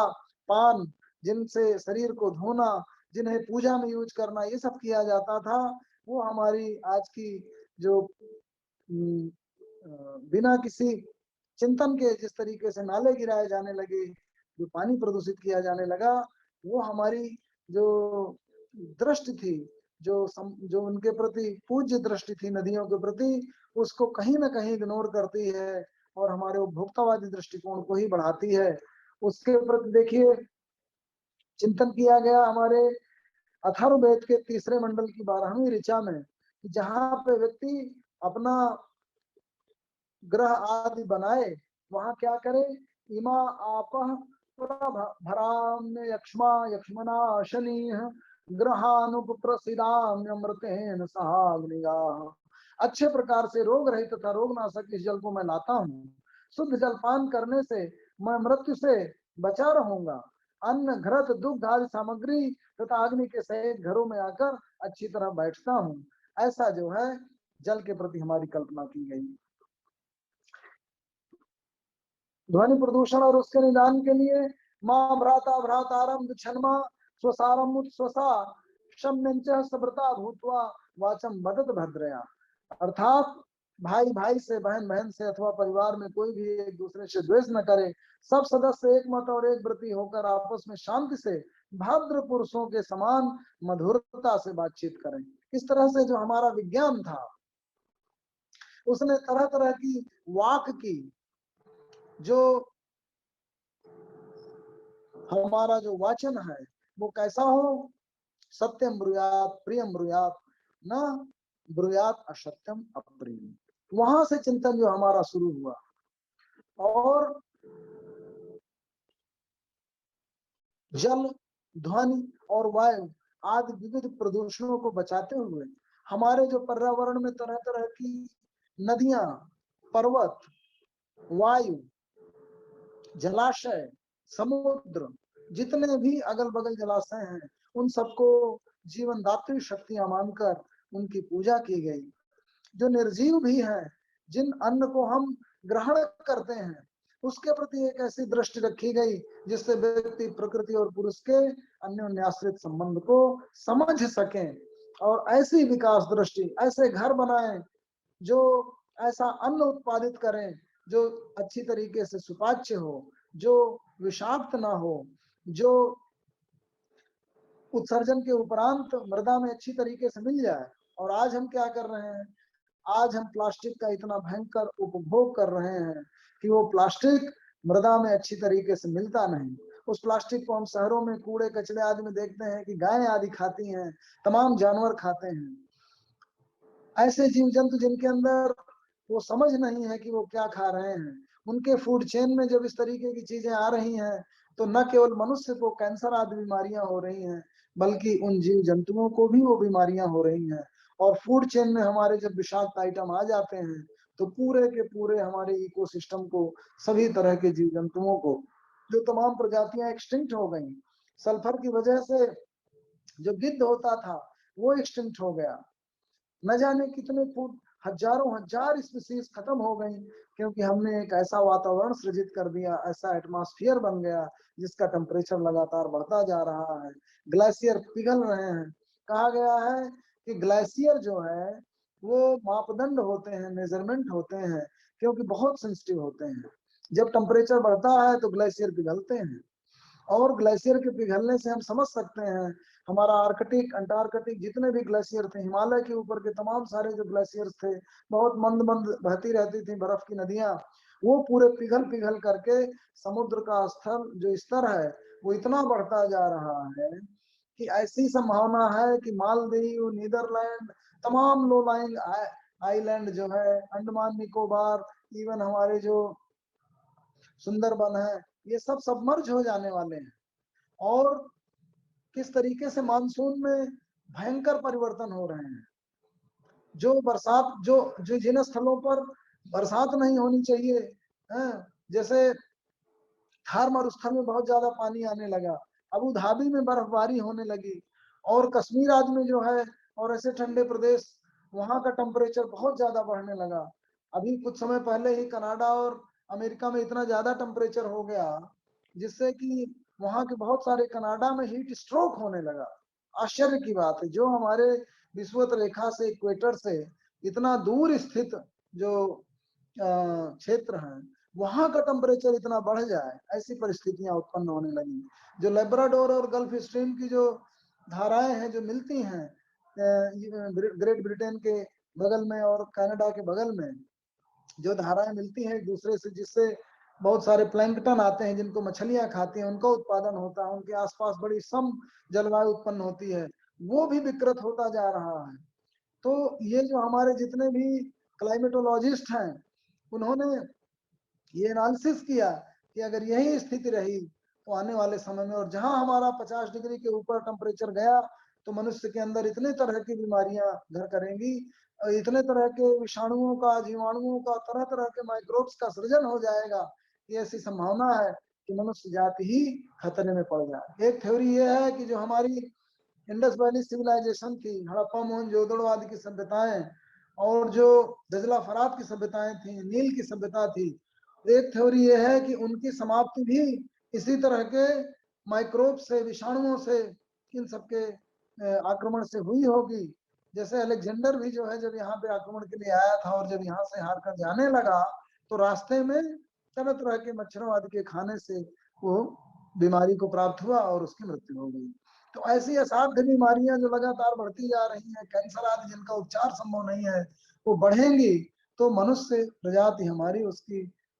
पान, जिनसे शरीर को धोना, जिन्हें पूजा में यूज करना, ये सब किया जाता था। वो हमारी आज की जो बिना किसी चिंतन के जिस तरीके से नाले गिराए जाने लगे, जो पानी प्रदूषित किया जाने लगा, वो हमारी जो दृष्टि थी, जो उनके प्रति पूज्य दृष्टि थी नदियों के प्रति, उसको कहीं ना कहीं इग्नोर करती है और हमारे उपभोक्तावादी दृष्टिकोण को ही बढ़ाती है। उसके प्रति देखिए चिंतन किया गया हमारे अथर्ववेद के तीसरे मंडल की 12वीं ऋचा में, जहाँ पे व्यक्ति अपना ग्रह आदि बनाए, वहां क्या करे, इमा आपः भराम्य यक्ष्मा यक्ष्मना शनि ग्रहानुप्रसिदाम्यमृतेन सहाग्निगाः। अच्छे प्रकार से रोग रहित तथा रोग नाशक इस जल को मैं लाता हूँ। शुद्ध जलपान करने से मैं मृत्यु से बचा रहूंगा। अन्न घृत दुग्ध आदि सामग्री तथा अग्नि के सहित घरों में आकर अच्छी तरह बैठता हूँ। ऐसा जो है जल के प्रति हमारी कल्पना की गई। ध्वनि प्रदूषण और उसके निदान के लिए मां भ्राता भ्रातारम छन्मा स्वसारम स्वसा शम्यंच सब्रता भूतवा वाचम मदद भद्रया। अर्थात भाई भाई से, बहन बहन से अथवा परिवार में कोई भी एक दूसरे से द्वेष न करे। सब सदस्य एक मत और एक व्रती होकर आपस में शांति से भद्र पुरुषों के समान मधुरता से बातचीत करें। इस तरह से जो हमारा विज्ञान था उसने तरह तरह की वाक की, जो हमारा जो वाचन है वो कैसा हो, सत्यम ब्रूयात प्रियम ब्रूयात न ब्रूयात असत्यम अप्रियम। वहां से चिंतन जो हमारा शुरू हुआ और जल, ध्वनि और वायु आदि विविध प्रदूषणों को बचाते हुए हमारे जो पर्यावरण में तरह तरह की नदियां, पर्वत, वायु, जलाशय, समुद्र, जितने भी अगल बगल जलाशय हैं उन सबको जीवन दात्री शक्तियां मानकर उनकी पूजा की गई। जो निर्जीव भी हैं, जिन अन्न को हम ग्रहण करते हैं उसके प्रति एक ऐसी दृष्टि रखी गई जिससे व्यक्ति प्रकृति और पुरुष के अन्योन्याश्रित संबंध को समझ सके और ऐसी विकास दृष्टि, ऐसे घर बनाएं जो ऐसा अन्न उत्पादित करें जो अच्छी तरीके से सुपाच्य हो, जो विषाक्त ना हो, जो उत्सर्जन के उपरांत मृदा में अच्छी तरीके से मिल जाए। और आज हम क्या कर रहे हैं, आज हम प्लास्टिक का इतना भयंकर उपभोग कर रहे हैं कि वो प्लास्टिक मृदा में अच्छी तरीके से मिलता नहीं। उस प्लास्टिक को हम शहरों में कूड़े कचरे आदि में देखते हैं कि गायें आदि खाती हैं, तमाम जानवर खाते हैं। ऐसे जीव जंतु जिनके अंदर वो समझ नहीं है कि वो क्या खा रहे हैं, उनके फूड चेन में जब इस तरीके की चीजें आ रही हैं तो न केवल मनुष्य को कैंसर आदि बीमारियां हो रही हैं बल्कि उन जीव जंतुओं को भी वो बीमारियां हो रही हैं। और फूड चेन में हमारे जब विषाक्त आइटम आ जाते हैं तो पूरे के पूरे हमारे इकोसिस्टम को, सभी तरह के जीव जंतुओं को, जो तमाम प्रजातियां एक्सटिंक्ट हो गई। सल्फर की वजह से जो गिद्ध होता था वो एक्सटिंक्ट हो गया। न जाने कितने फूड, हजारों हजार स्पीसीज खत्म हो गई क्योंकि हमने एक ऐसा वातावरण सृजित कर दिया, ऐसा एटमॉस्फेयर बन गया जिसका टेम्परेचर लगातार बढ़ता जा रहा है। ग्लेशियर पिघल रहे हैं। कहा गया है कि ग्लेशियर जो है वो मापदंड होते हैं, मेजरमेंट होते हैं, क्योंकि बहुत सेंसिटिव होते हैं। जब टेम्परेचर बढ़ता है तो ग्लेशियर पिघलते हैं और ग्लेशियर के पिघलने से हम समझ सकते हैं हमारा आर्कटिक, अंटार्कटिक जितने भी ग्लेशियर थे, हिमालय के ऊपर के तमाम सारे जो ग्लेशियर्स थे, बहुत मंद मंद बहती रहती थी बर्फ की नदियां, वो पूरे पिघल पिघल करके समुद्र का स्तर, जो स्तर है वो इतना बढ़ता जा रहा है कि ऐसी संभावना है कि मालदीव, नीदरलैंड, तमाम लो लाइंग आइलैंड जो है, अंडमान निकोबार, इवन हमारे जो सुंदरबन है, ये सब सबमर्ज हो जाने वाले हैं। और किस तरीके से मानसून में भयंकर परिवर्तन हो रहे हैं। जो बरसात, जो जिन स्थलों पर बरसात नहीं होनी चाहिए, जैसे थार मरुस्थल में बहुत ज्यादा पानी आने लगा, अबू धाबी में बर्फबारी होने लगी, और कश्मीर आदि में जो है और ऐसे ठंडे प्रदेश, वहां का टेम्परेचर बहुत ज्यादा बढ़ने लगा। अभी कुछ समय पहले ही कनाडा और अमेरिका में इतना ज्यादा टेम्परेचर हो गया जिससे कि वहां के बहुत सारे कनाडा में हीट स्ट्रोक होने लगा। आश्चर्य की बात है, जो हमारे विषुवत रेखा से, इक्वेटर से इतना दूर स्थित जो क्षेत्र हैं, वहां का टेम्परेचर इतना बढ़ जाए, ऐसी परिस्थितियां उत्पन्न होने लगी। जो लेब्राडोर और गल्फ स्ट्रीम की जो धाराएं हैं जो मिलती हैं, ग्रेट ब्रिटेन के बगल में और कनाडा के बगल में जो धाराएं मिलती हैं एक दूसरे से, जिससे बहुत सारे प्लैंकटन आते हैं जिनको मछलियां खाती हैं, उनका उत्पादन होता है, उनके आसपास बड़ी सम जलवायु उत्पन्न होती है, वो भी विकृत होता जा रहा है। तो ये जो हमारे जितने भी क्लाइमेटोलॉजिस्ट हैं, उन्होंने ये एनालिसिस किया कि अगर यही स्थिति रही तो आने वाले समय में, और जहां हमारा 50 डिग्री के ऊपर टेम्परेचर गया तो मनुष्य के अंदर इतने तरह की बीमारियां घर करेंगी, इतने तरह के विषाणुओं का, जीवाणुओं का, तरह तरह के माइक्रोब्स का सृजन हो जाएगा कि ऐसी संभावना है कि मनुष्य जाति ही खतरे में पड़ जाए। एक थ्योरी ये है कि जो हमारी इंडस वैली सिविलाइजेशन थी, हड़प्पा मोहनजोदड़ो आदि की सभ्यताएं, और जो दजला फरात की सभ्यताएं थी, नील की सभ्यता थी, एक थ्योरी ये है कि उनकी समाप्ति भी इसी तरह के माइक्रोब से, विषाणुओं से, इन सबके आक्रमण से हुई होगी। जैसे अलेक्जेंडर भी जो है जब यहाँ पे आक्रमण के लिए आया था और जब यहाँ से हार कर जाने लगा तो रास्ते में तरह तरह के मच्छरों आदि के खाने से वो बीमारी को प्राप्त हुआ और उसकी मृत्यु हो गई। तो ऐसी असाध्य बीमारियां जो लगातार बढ़ती जा रही हैं, कैंसर आदि जिनका उपचार संभव नहीं है, वो बढ़ेंगी तो मनुष्य प्रजाति हमारी,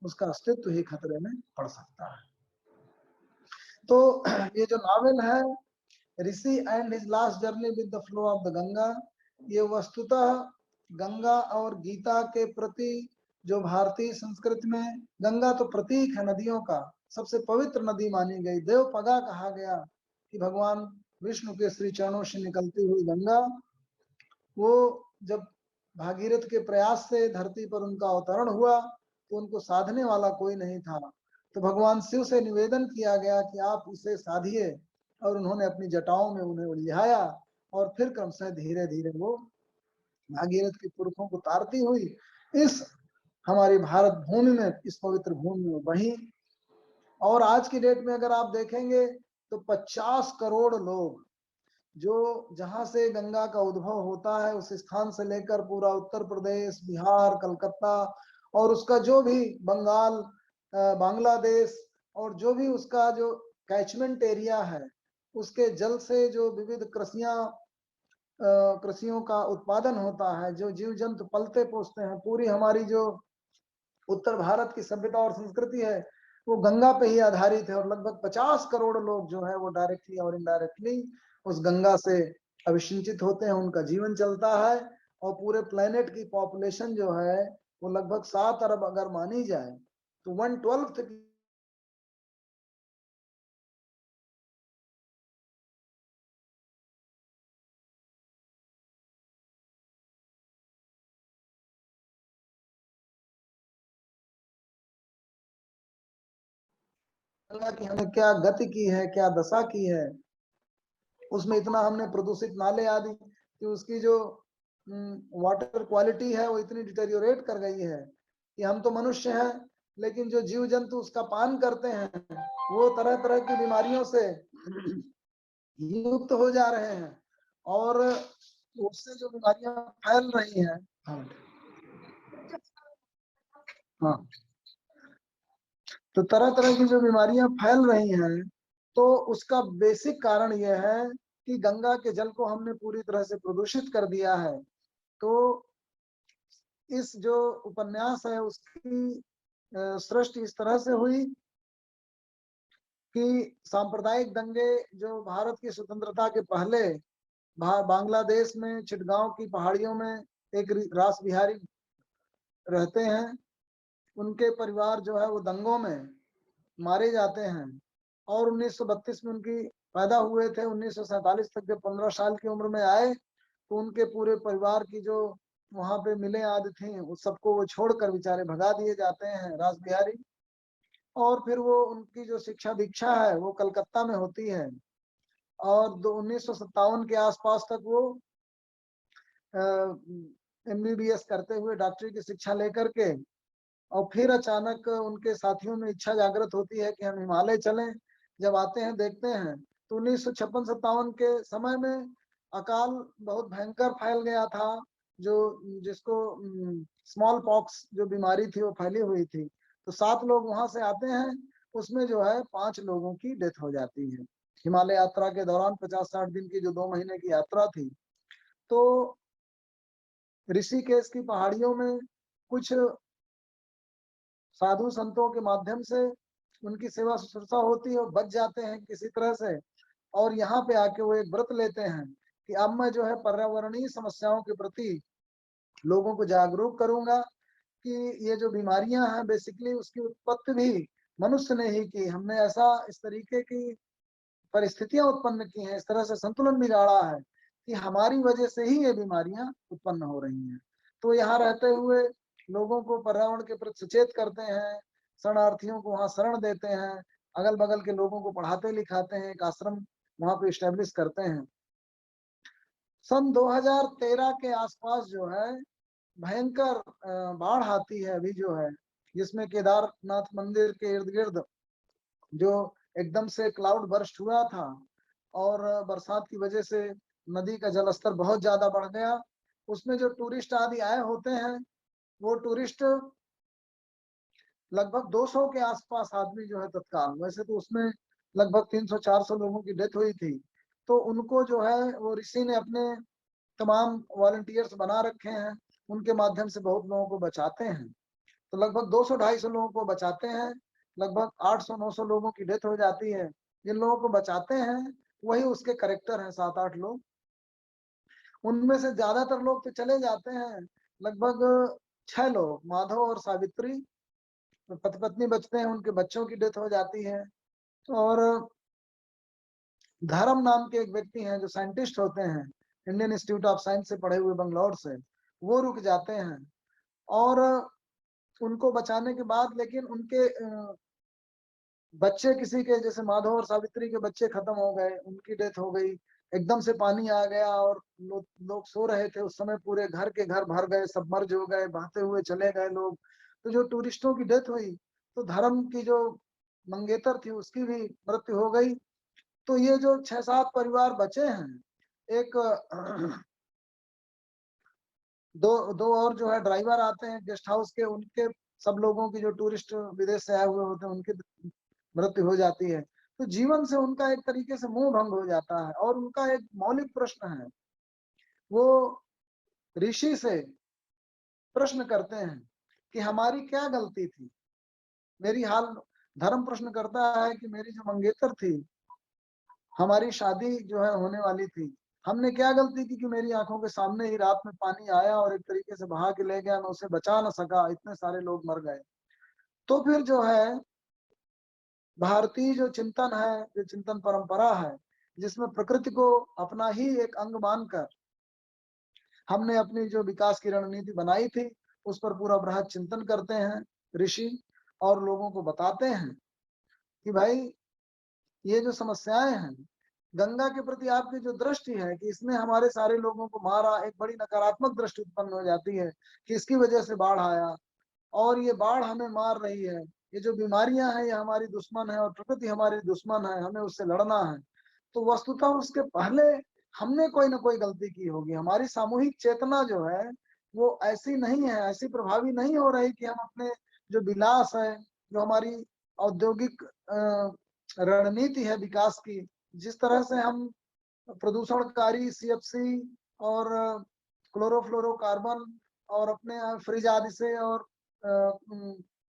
उसका अस्तित्व ही खतरे में पड़ सकता है। तो ये जो नावल है Rishi and his last journey with the flow of the Ganga, ये वस्तुतः गंगा और गीता के प्रति, जो भारतीय संस्कृति में गंगा तो प्रतीक है नदियों का, सबसे पवित्र नदी मानी गई, देवपगा कहा गया कि भगवान विष्णु के श्री चरणों से निकलती हुई गंगा, वो जब भागीरथ के प्रयास से धरती पर उनका अवतरण हुआ तो उनको साधने वाला कोई नहीं था, तो भगवान शिव से निवेदन किया गया कि आप इसे साधिए, और उन्होंने अपनी जटाओं में उन्हें उलझाया और फिर क्रमशः धीरे धीरे वो भागीरथ के पुरखों को तारती हुई इस हमारी भारत भूमि में, इस पवित्र भूमि में बही। और आज की डेट में अगर आप देखेंगे तो 50 करोड़ लोग, जो जहां से गंगा का उद्भव होता है उस स्थान से लेकर पूरा उत्तर प्रदेश, बिहार, कलकत्ता और उसका जो भी बंगाल, बांग्लादेश और जो भी उसका जो कैचमेंट एरिया है, उसके जल से जो विविध कृषियों का उत्पादन होता है, जो जीव जंतु पलते पोसते हैं, पूरी हमारी जो उत्तर भारत की सभ्यता और संस्कृति है वो गंगा पे ही आधारित है। और लगभग 50 करोड़ लोग जो है वो डायरेक्टली और इनडायरेक्टली उस गंगा से अभिसिंचित होते हैं, उनका जीवन चलता है। और पूरे प्लेनेट की पॉपुलेशन जो है वो लगभग 7 अरब अगर मानी जाए तो 1/12 की हमें क्या गति की है, क्या दशा की है, उसमें इतना हमने प्रदूषित नाले आदि कि उसकी जो वाटर क्वालिटी है वो इतनी डिटेरियोरेट कर गई है कि हम तो मनुष्य हैं लेकिन जो जीव जंतु उसका पान करते हैं वो तरह तरह की बीमारियों से युक्त हो जा रहे हैं, और उससे जो बीमारियां फैल रही हैं, हाँ, तो तरह तरह की जो बीमारियां फैल रही हैं तो उसका बेसिक कारण यह है कि गंगा के जल को हमने पूरी तरह से प्रदूषित कर दिया है। तो इस जो उपन्यास है उसकी सृष्टि इस तरह से हुई कि सांप्रदायिक दंगे जो भारत की स्वतंत्रता के पहले बांग्लादेश में चिटगांव की पहाड़ियों में एक रास बिहारी रहते हैं, उनके परिवार जो है वो दंगों में मारे जाते हैं, और 1932 में उनकी पैदा हुए थे, 1947 तक जब 15 साल की उम्र में आए तो उनके पूरे परिवार की जो वहां पे मिले आदि थी उस सबको वो छोड़कर बेचारे भगा दिए जाते हैं रास बिहारी। और फिर वो उनकी जो शिक्षा दीक्षा है वो कलकत्ता में होती है, और 1957 के आसपास तक वो MBBS करते हुए डॉक्टरी की शिक्षा लेकर के, और फिर अचानक उनके साथियों में इच्छा जागृत होती है कि हम हिमालय चलें। जब आते हैं देखते हैं तो 1956-57 के समय में अकाल बहुत भयंकर फैल गया था, जो जिसको स्मॉल पॉक्स जो बीमारी थी वो फैली हुई थी। तो 7 लोग वहां से आते हैं, उसमें जो है 5 लोगों की डेथ हो जाती है हिमालय यात्रा के दौरान। 50-60 दिन की जो 2 महीने की यात्रा थी तो ऋषिकेश की पहाड़ियों में कुछ साधु संतों के माध्यम से उनकी सेवा शुश्रूषा होती है और बच जाते हैं किसी तरह से, और यहाँ पे आके वो एक व्रत लेते हैं कि अब मैं जो है पर्यावरणीय समस्याओं के प्रति लोगों को जागरूक करूंगा कि ये जो बीमारियां हैं बेसिकली उसकी उत्पत्ति भी मनुष्य ने ही की। हमने ऐसा इस तरीके की परिस्थितियां उत्पन्न की हैं, इस तरह से संतुलन बिगाड़ा है कि हमारी वजह से ही ये बीमारियां उत्पन्न हो रही हैं। तो यहाँ रहते हुए लोगों को पर्यावरण के प्रति सचेत करते हैं, शरणार्थियों को वहाँ शरण देते हैं, अगल बगल के लोगों को पढ़ाते लिखाते हैं, एक आश्रम वहाँ पे इस्टेब्लिश करते हैं। सन 2013 के आसपास जो है भयंकर बाढ़ आती है अभी जो है, जिसमें केदारनाथ मंदिर के इर्द गिर्द जो एकदम से क्लाउड बर्स्ट हुआ था और बरसात की वजह से नदी का जलस्तर बहुत ज्यादा बढ़ गया। उसमें जो टूरिस्ट आदि आए होते हैं वो टूरिस्ट लगभग 200 के आसपास आदमी जो है तत्काल, वैसे तो उसमें लगभग 300-400 लोगों की डेथ हुई थी। तो उनको जो है वो ऋषि ने अपने तमाम वॉलंटियर्स बना रखे हैं, उनके माध्यम से बहुत लोगों को बचाते हैं। तो लगभग 200-250 लोगों को बचाते हैं, लगभग 800-900 लोगों की डेथ हो जाती है। जिन लोगों को बचाते हैं वही उसके करेक्टर हैं, 7-8 लोग। उनमें से ज्यादातर लोग तो चले जाते हैं, लगभग 6 लोग, माधव और सावित्री पति पत्नी बचते हैं, उनके बच्चों की डेथ हो जाती है। और धर्म नाम के एक व्यक्ति हैं जो साइंटिस्ट होते हैं, इंडियन इंस्टीट्यूट ऑफ साइंस से पढ़े हुए बंगलौर से, वो रुक जाते हैं और उनको बचाने के बाद लेकिन उनके बच्चे किसी के, जैसे माधव और सावित्री के बच्चे खत्म हो गए, उनकी डेथ हो गई, एकदम से पानी आ गया और लोग सो रहे थे उस समय, पूरे घर के घर भर गए, सबमर्ज हो गए, बहते हुए चले गए लोग। तो जो टूरिस्टों की डेथ हुई तो धर्म की जो मंगेतर थी उसकी भी मृत्यु हो गई। तो ये जो 6-7 परिवार बचे हैं, एक दो और जो है ड्राइवर आते हैं गेस्ट हाउस के, उनके सब लोगों की जो टूरिस्ट विदेश से आए हुए होते हैं उनकी मृत्यु हो जाती है। तो जीवन से उनका एक तरीके से मोह भंग हो जाता है और उनका एक मौलिक प्रश्न है, वो ऋषि से प्रश्न करते हैं कि हमारी क्या गलती थी। मेरी हाल धर्म प्रश्न करता है कि मेरी जो मंगेतर थी, हमारी शादी जो है होने वाली थी, हमने क्या गलती की कि मेरी आंखों के सामने ही रात में पानी आया और एक तरीके से बहा के ले गया, मैं उसे बचा ना सका, इतने सारे लोग मर गए। तो फिर जो है भारतीय जो चिंतन है, जो चिंतन परंपरा है, जिसमें प्रकृति को अपना ही एक अंग मानकर हमने अपनी जो विकास की रणनीति बनाई थी उस पर पूरा बृहद चिंतन करते हैं ऋषि, और लोगों को बताते हैं कि भाई ये जो समस्याएं हैं, गंगा के प्रति आपकी जो दृष्टि है कि इसने हमारे सारे लोगों को मारा, एक बड़ी नकारात्मक दृष्टि उत्पन्न हो जाती है कि इसकी वजह से बाढ़ आया और ये बाढ़ हमें मार रही है, ये जो बीमारियां हैं ये हमारी दुश्मन है और प्रकृति हमारी दुश्मन है, हमें उससे लड़ना है। तो वस्तुतः उसके पहले हमने कोई ना कोई गलती की होगी। हमारी सामूहिक चेतना जो है वो ऐसी नहीं है, ऐसी प्रभावी नहीं हो रही कि हम अपने जो विलास है, जो हमारी औद्योगिक रणनीति है विकास की, जिस तरह से हम प्रदूषणकारी सीएफसी और क्लोरोफ्लोरोकार्बन और अपने फ्रिज आदि से और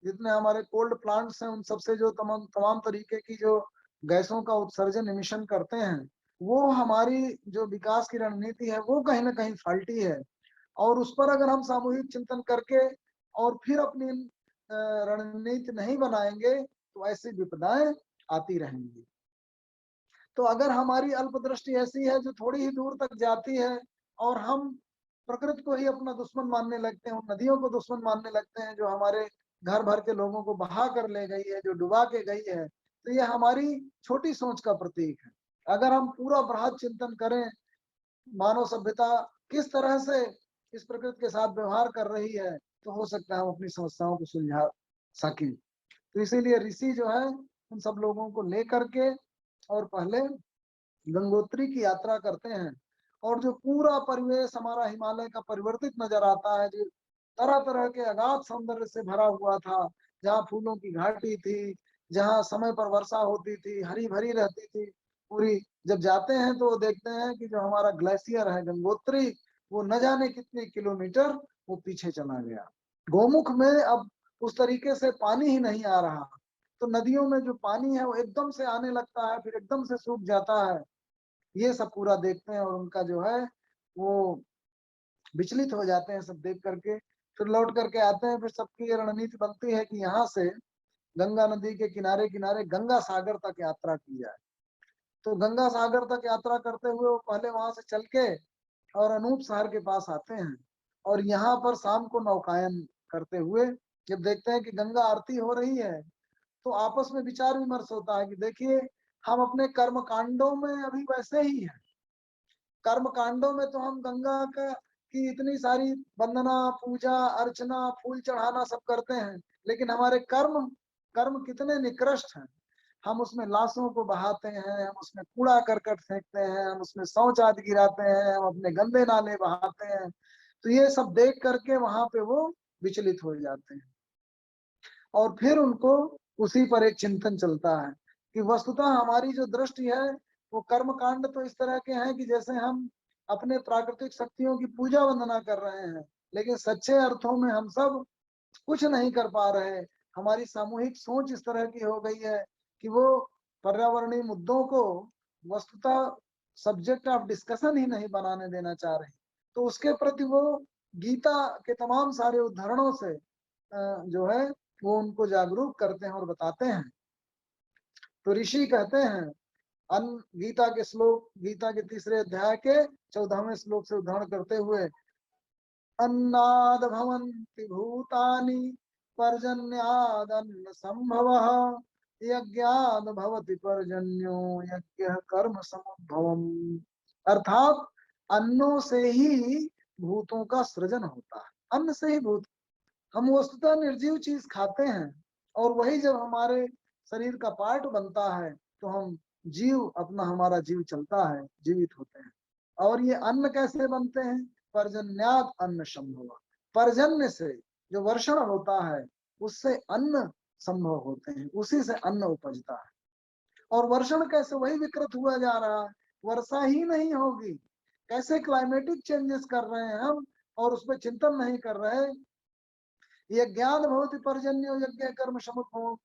जितने हमारे कोल्ड प्लांट्स हैं उन सबसे जो तमाम तमाम तरीके की जो गैसों का उत्सर्जन इमिशन करते हैं, वो हमारी जो विकास की रणनीति है वो कहीं ना कहीं फाल्टी है। और उस पर अगर हम सामूहिक चिंतन करके और फिर अपनी रणनीति नहीं बनाएंगे तो ऐसी विपदाएं आती रहेंगी। तो अगर हमारी अल्पदृष्टि ऐसी है जो थोड़ी ही दूर तक जाती है और हम प्रकृति को ही अपना दुश्मन मानने लगते हैं, उन नदियों को दुश्मन मानने लगते हैं जो हमारे घर भर के लोगों को बहा कर ले गई है, जो डुबा के गई है, तो ये हमारी छोटी सोच का प्रतीक है। अगर हम पूरा बृहद चिंतन करें, मानव सभ्यता किस तरह से इस प्रकृति के साथ व्यवहार कर रही है, तो हो सकता है हम अपनी समस्याओं को सुलझा सकें। तो इसीलिए ऋषि जो है उन सब लोगों को लेकर के और पहले गंगोत्री की यात्रा करते हैं, और जो पूरा परिवेश हमारा हिमालय का परिवर्तित नजर आता है, जो तरह तरह के अगाध सौंदर्य से भरा हुआ था, जहाँ फूलों की घाटी थी, जहाँ समय पर वर्षा होती थी, हरी भरी रहती थी पूरी। जब जाते हैं तो देखते हैं कि जो हमारा ग्लेशियर है गंगोत्री, वो न जाने कितने किलोमीटर वो पीछे चला गया। गौमुख में अब उस तरीके से पानी ही नहीं आ रहा, तो नदियों में जो पानी है वो एकदम से आने लगता है, फिर एकदम से सूख जाता है। ये सब पूरा देखते हैं और उनका जो है वो विचलित हो जाते हैं सब देख करके। फिर लौट करके आते हैं, फिर सबकी ये रणनीति बनती है कि यहाँ से गंगा नदी के किनारे किनारे गंगा सागर तक यात्रा की जाए। तो गंगा सागर तक यात्रा करते हुए वो पहले वहां से चल के और अनूप शहर के पास आते हैं, और यहाँ पर शाम को नौकायन करते हुए जब देखते हैं कि गंगा आरती हो रही है, तो आपस में विचार विमर्श होता है कि देखिए, हम अपने कर्म कांडों में अभी वैसे ही हैं। कर्म कांडों में तो हम गंगा का की इतनी सारी वंदना, पूजा अर्चना, फूल चढ़ाना सब करते हैं, लेकिन हमारे कर्म कर्म कितने निकृष्ट हैं। हम उसमें लाशों को बहाते हैं, हम उसमें कूड़ा करकट फेंकते हैं, हम उसमें शौच आदि गिराते हैं, हम अपने गंदे नाले बहाते हैं। तो ये सब देख करके वहां पे वो विचलित हो जाते हैं, और फिर उनको उसी पर एक चिंतन चलता है कि वस्तुतः हमारी जो दृष्टि है वो कर्म कांड तो इस तरह के हैं कि जैसे हम अपने प्राकृतिक शक्तियों की पूजा वंदना कर रहे हैं, लेकिन सच्चे अर्थों में हम सब कुछ नहीं कर पा रहे। हमारी सामूहिक सोच इस तरह की हो गई है कि वो पर्यावरणीय मुद्दों को वस्तुतः सब्जेक्ट ऑफ डिस्कशन ही नहीं बनाने देना चाह रहे। तो उसके प्रति वो गीता के तमाम सारे उदाहरणों से जो है वो उनको जागरूक करते हैं और बताते हैं। तो ऋषि कहते हैं, गीता के श्लोक, गीता के 3 अध्याय के 14वें श्लोक से उदाहरण करते हुए, अन्नाद भवन्ति भूतानि पर्जन्यादन्न संभवः यज्ञाद भवति पर्जन्यो यज्ञ कर्म समुद्भवम्। अर्थात अन्नों से ही भूतों का सृजन होता है, अन्न से ही भूत। हम वस्तुतः निर्जीव चीज खाते हैं, और वही जब हमारे शरीर का पार्ट बनता है तो हम जीव अपना हमारा जीव चलता है, जीवित होते हैं। और ये अन्न कैसे बनते हैं? पर्जन्यात अन्न संभव। पर्जन्य से जो वर्षण होता है उससे अन्न संभव होते हैं, उसी से अन्न उपजता है। और वर्षण कैसे? वही विकृत हुआ जा रहा है, वर्षा ही नहीं होगी। कैसे क्लाइमेटिक चेंजेस कर रहे हैं हम और उस पर चिंतन नहीं कर रहे। ये ज्ञान भवति पर्जन्यो यज्ञ कर्म समुद्भव।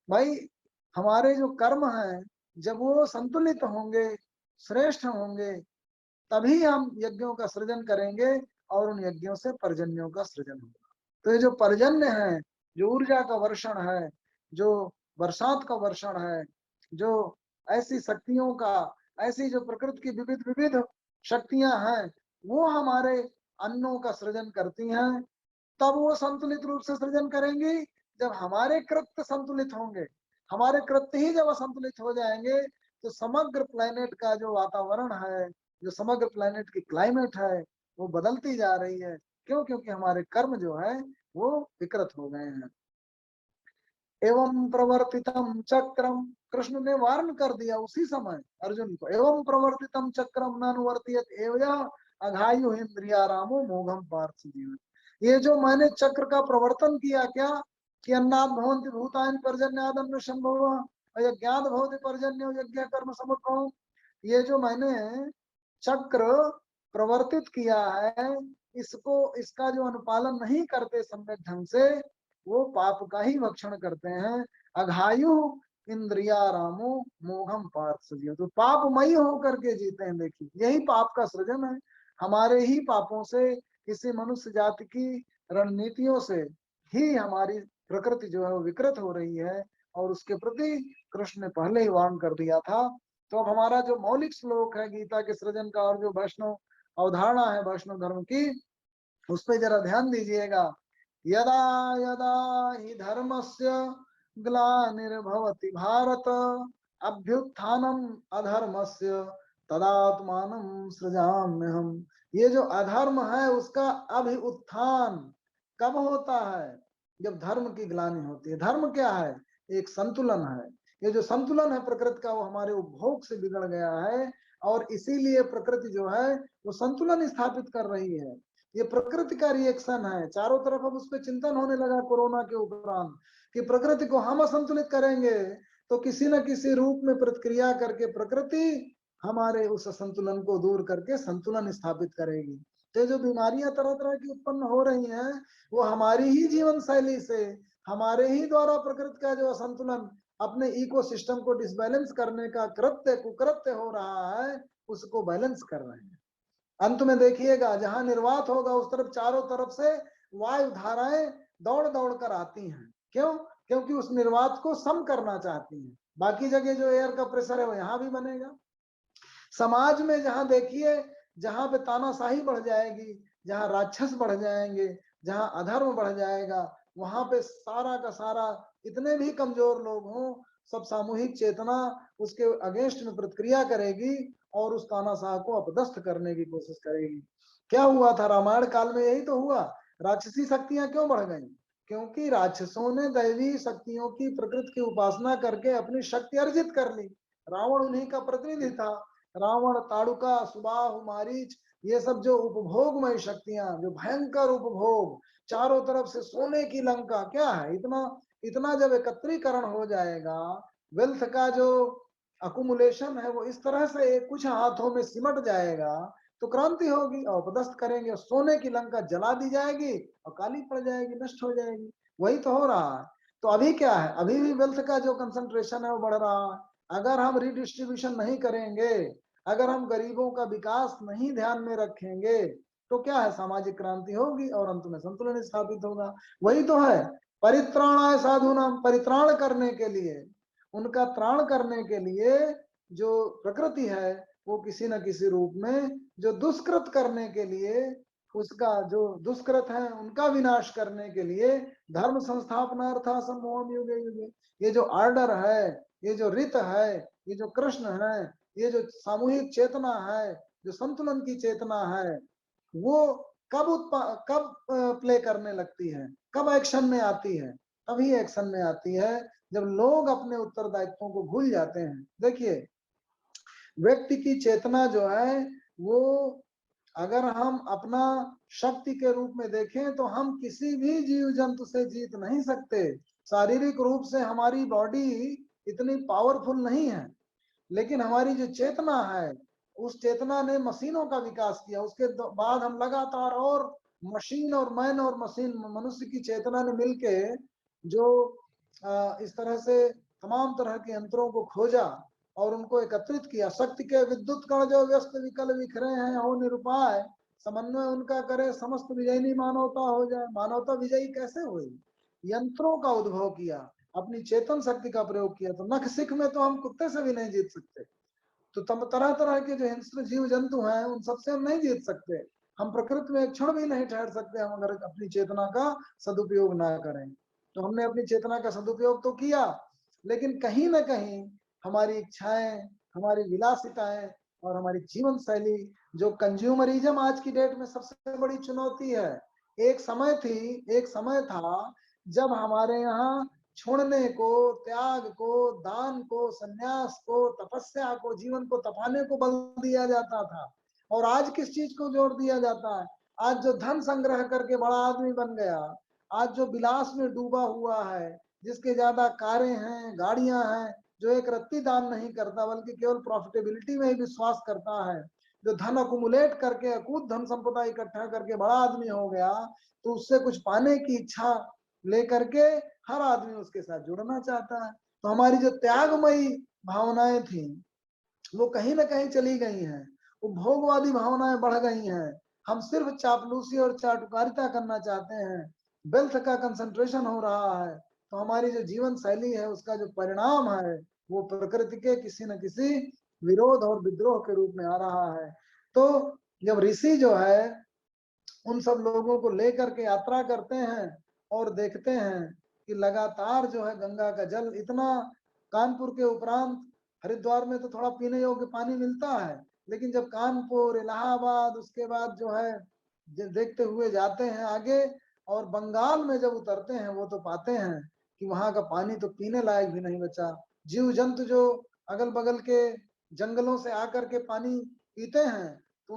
भाई हमारे जो कर्म हैं जब वो संतुलित होंगे, श्रेष्ठ होंगे, तभी हम यज्ञों का सृजन करेंगे और उन यज्ञों से पर्जन्यों का सृजन होगा। तो ये जो पर्जन्य है, जो ऊर्जा का वर्षण है, जो बरसात का वर्षण है, जो ऐसी शक्तियों का, ऐसी जो प्रकृति की विविध विविध शक्तियां हैं, वो हमारे अन्नों का सृजन करती हैं। तब वो संतुलित रूप से सृजन करेंगी जब हमारे कृत्य संतुलित होंगे। हमारे कृत्य ही जब असंतुलित हो जाएंगे तो समग्र प्लेनेट का जो वातावरण है, जो समग्र प्लेनेट की क्लाइमेट है, वो बदलती जा रही है। क्यों? क्योंकि हमारे कर्म जो है वो विकृत हो गए हैं। एवं प्रवर्तितम चक्रम, कृष्ण ने वार्न कर दिया उसी समय अर्जुन को, एवं प्रवर्तितम चक्रम नानुवर्तियत एवया अघायु इंद्रिया रामो मोघम पार्थ जीवन। ये जो मैंने चक्र का प्रवर्तन किया, क्या कि अन्नाद भवन्ति भूतानि पर्जन्यादन्न संभव यज्ञाद भवति पर्जन्यो यज्ञ कर्म समुद्भव। ये जो मैंने चक्र प्रवर्तित किया है, इसको, इसका जो अनुपालन नहीं करते सम्यक ढंग से, वो पाप का ही भक्षण करते हैं। अघायु इंद्रिया रामो मोहम पार्थ सजियो। तो पापमयी होकर के जीते हैं। देखिए यही पाप का सृजन है। हमारे ही पापों से, इसी मनुष्य जाति की रणनीतियों से ही हमारी प्रकृति जो है वो विकृत हो रही है, और उसके प्रति कृष्ण ने पहले ही वार्न कर दिया था। तो अब हमारा जो मौलिक श्लोक है गीता के सृजन का, और जो वैष्णव अवधारणा है वैष्णव धर्म की, उस पर जरा ध्यान दीजिएगा। यदा यदा हि धर्मस्य ग्लानिर्भवति भारत अभ्युत्थानम अधर्मस्य तदात्मानं सृजाम्यहम्। ये जो अधर्म है उसका अभ्युत्थान कब होता है? जब धर्म की ग्लानि होती है। धर्म क्या है? एक संतुलन है। ये जो संतुलन है प्रकृति का, वो हमारे उपभोग से बिगड़ गया है, और इसीलिए प्रकृति जो है वो संतुलन स्थापित कर रही है। ये प्रकृति का रिएक्शन है। चारों तरफ अब उस पर चिंतन होने लगा कोरोना के उपरांत कि प्रकृति को हम असंतुलित करेंगे तो किसी न किसी रूप में प्रतिक्रिया करके प्रकृति हमारे उस असंतुलन को दूर करके संतुलन स्थापित करेगी। तो जो बीमारियां तरह तरह की उत्पन्न हो रही हैं वो हमारी ही जीवन शैली से, हमारे ही द्वारा प्रकृति का जो असंतुलन, अपने इकोसिस्टम को डिसबैलेंस करने का कृत्य कुकृत्य हो रहा है, उसको बैलेंस कर रहे हैं। अंत में देखिएगा जहां निर्वात होगा उस तरफ चारों तरफ से वायु धाराएं दौड़ दौड़ कर आती हैं। क्यों? क्योंकि उस निर्वात को सम करना चाहती हैं। बाकी जगह जो एयर का प्रेशर है वो यहाँ भी बनेगा। समाज में जहां देखिए, जहां पे तानाशाही बढ़ जाएगी, जहां राक्षस बढ़ जाएंगे, जहां अधर्म बढ़ जाएगा, वहां पे सारा का सारा इतने भी कमजोर लोग हों, सब सामूहिक चेतना उसके अगेंस्ट में प्रतिक्रिया करेगी और उस तानाशाह को अपदस्थ करने की कोशिश करेगी। क्या हुआ था रामायण काल में? यही तो हुआ। राक्षसी शक्तियां क्यों बढ़ गई? क्योंकि राक्षसों ने दैवी शक्तियों की, प्रकृति की उपासना करके अपनी शक्ति अर्जित कर ली। रावण उन्हीं का प्रतिनिधि था। रावण, ताड़ुका, सुबाहु, मारीच, ये सब जो उपभोगमय शक्तियां, जो भयंकर उपभोग, चारों तरफ से सोने की लंका, क्या है इतना इतना जब एकत्रीकरण हो जाएगा, वेल्थ का जो अकुमुलेशन है वो इस तरह से कुछ हाथों में सिमट जाएगा, तो क्रांति होगी और अपदस्थ करेंगे, सोने की लंका जला दी जाएगी और काली पड़ जाएगी, नष्ट हो जाएगी। वही तो हो रहा है। तो अभी क्या है, अभी भी वेल्थ का जो कंसंट्रेशन है वो बढ़ रहा है। अगर हम रिडिस्ट्रीब्यूशन नहीं करेंगे, अगर हम गरीबों का विकास नहीं ध्यान में रखेंगे, तो क्या है, सामाजिक क्रांति होगी और अंत में संतुलन स्थापित होगा। वही तो है, परित्राणाय साधूनाम, परित्राण करने के लिए, उनका त्राण करने के लिए जो प्रकृति है वो किसी न किसी रूप में, जो दुष्कृत करने के लिए, उसका जो दुष्कृत है उनका विनाश करने के लिए, धर्म संस्थापनार्थासम मोहम युगे युगे, ये जो ऑर्डर है, ये जो रित है, ये जो कृष्ण है, ये जो सामूहिक चेतना है, जो संतुलन की चेतना है, वो कब प्ले करने लगती है, कब एक्शन में आती है? तभी एक्शन में आती है जब लोग अपने उत्तरदायित्वों को भूल जाते हैं। देखिए, व्यक्ति की चेतना जो है वो, अगर हम अपना शक्ति के रूप में देखें तो हम किसी भी जीव जंतु से जीत नहीं सकते। शारीरिक रूप से हमारी बॉडी इतनी पावरफुल नहीं है, लेकिन हमारी जो चेतना है, उस चेतना ने मशीनों का विकास किया। उसके बाद हम लगातार और मशीन और मैन और मशीन, मनुष्य की चेतना ने मिलके जो इस तरह से तमाम तरह के यंत्रों को खोजा और उनको एकत्रित किया। शक्ति के विद्युत कण जो व्यस्त विकल विखरे हैं हो निरुपाय, समन्वय उनका करे, समस्त विजयनी मानवता हो जाए। मानवता विजयी कैसे हुई? यंत्रों का उद्भव किया, अपनी चेतन शक्ति का प्रयोग किया। तो नख सिख में तो हम कुत्ते से भी नहीं जीत सकते। तो तब तरह तरह के जो हिंस्र जीव जंतु हैं उन सबसे हम नहीं जीत सकते। हम प्रकृति में एक क्षण भी नहीं ठहर सकते हम अगर अपनी चेतना का सदुपयोग ना करें। तो हमने अपनी चेतना का सदुपयोग तो किया, लेकिन कहीं ना कहीं हमारी इच्छाएं, हमारी विलासिताएं और हमारी जीवन शैली, जो कंज्यूमरिज्म आज की डेट में सबसे बड़ी चुनौती है। एक समय था जब हमारे यहाँ छोड़ने को, त्याग को, दान को, संन्यास को, तपस्या को, जीवन को तपाने को बल दिया जाता था। और आज किस चीज को जोर दिया जाता है? आज जो धन संग्रह करके बड़ा आदमी बन गया, आज जो विलास में डूबा हुआ है, जिसके ज्यादा कारें हैं, गाड़ियां हैं, जो एक रत्ती दान नहीं करता बल्कि केवल प्रॉफिटेबिलिटी में ही विश्वास करता है, जो धन अकुमुलेट करके अकूत धन संपदा इकट्ठा करके बड़ा आदमी हो गया, तो उससे कुछ पाने की इच्छा लेकर के हर आदमी उसके साथ जुड़ना चाहता है। तो हमारी जो त्यागमयी भावनाएं थी वो कहीं ना कहीं चली गई हैं, उपभोगवादी भावनाएं बढ़ गई हैं। हम सिर्फ चापलूसी और चाटुकारिता करना चाहते हैं, वेल्थ का कंसंट्रेशन हो रहा है। तो हमारी जो जीवन शैली है उसका जो परिणाम है वो प्रकृति के किसी न किसी विरोध और विद्रोह के रूप में आ रहा है। तो जब ऋषि जो है उन सब लोगों को लेकर के यात्रा करते हैं और देखते हैं कि लगातार जो है गंगा का जल इतना, कानपुर के उपरांत हरिद्वार में तो थोड़ा पीने योग्य पानी मिलता है, लेकिन जब कानपुर, इलाहाबाद, उसके बाद जो है देखते हुए जाते हैं आगे और बंगाल में जब उतरते हैं वो तो पाते हैं कि वहां का पानी तो पीने लायक भी नहीं बचा। जीव जंतु जो अगल बगल के जंगलों से आकर के पानी पीते हैं तो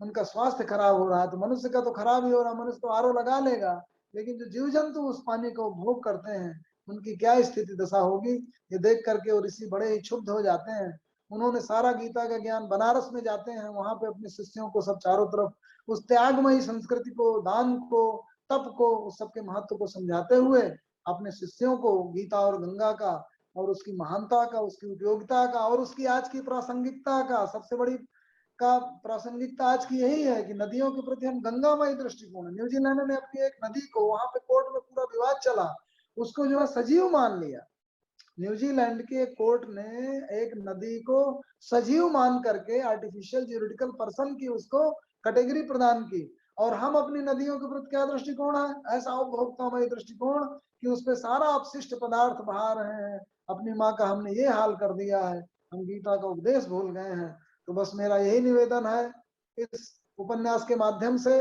उनका स्वास्थ्य खराब हो रहा है। तो मनुष्य का तो खराब ही हो रहा है, मनुष्य तो आरओ लगा लेगा, लेकिन जो जीव जंतु उस पानी को उपभोग करते हैं उनकी क्या स्थिति दशा होगी, ये देख करके वो ऋषि बड़े ही क्षुब्ध हो जाते हैं उन्होंने सारा गीता का ज्ञान, बनारस में जाते हैं वहां पे अपने शिष्यों को सब चारों तरफ उस त्यागमयी संस्कृति को, दान को, तप को, उस सबके महत्व को समझाते हुए अपने शिष्यों को गीता और गंगा का और उसकी महानता का, उसकी उपयोगिता का और उसकी आज की प्रासंगिकता का, सबसे बड़ी का प्रासंगिकता आज की यही है कि नदियों के प्रति हम गंगामय दृष्टिकोण। न्यूजीलैंड ने अपनी एक नदी को, वहां पे कोर्ट में पूरा विवाद चला, उसको जो है सजीव मान लिया। न्यूजीलैंड के कोर्ट ने एक नदी को सजीव मान करके आर्टिफिशियल ज्यूरिडिकल पर्सन की उसको कैटेगरी प्रदान की। और हम अपनी नदियों के प्रति क्या दृष्टिकोण है? ऐसा उपभोक्तामय दृष्टिकोण कि उस पे सारा अपशिष्ट पदार्थ बहा रहे हैं। अपनी माँ का हमने ये हाल कर दिया है, हम गीता का उपदेश भूल गए हैं। तो बस मेरा यही निवेदन है इस उपन्यास के माध्यम से,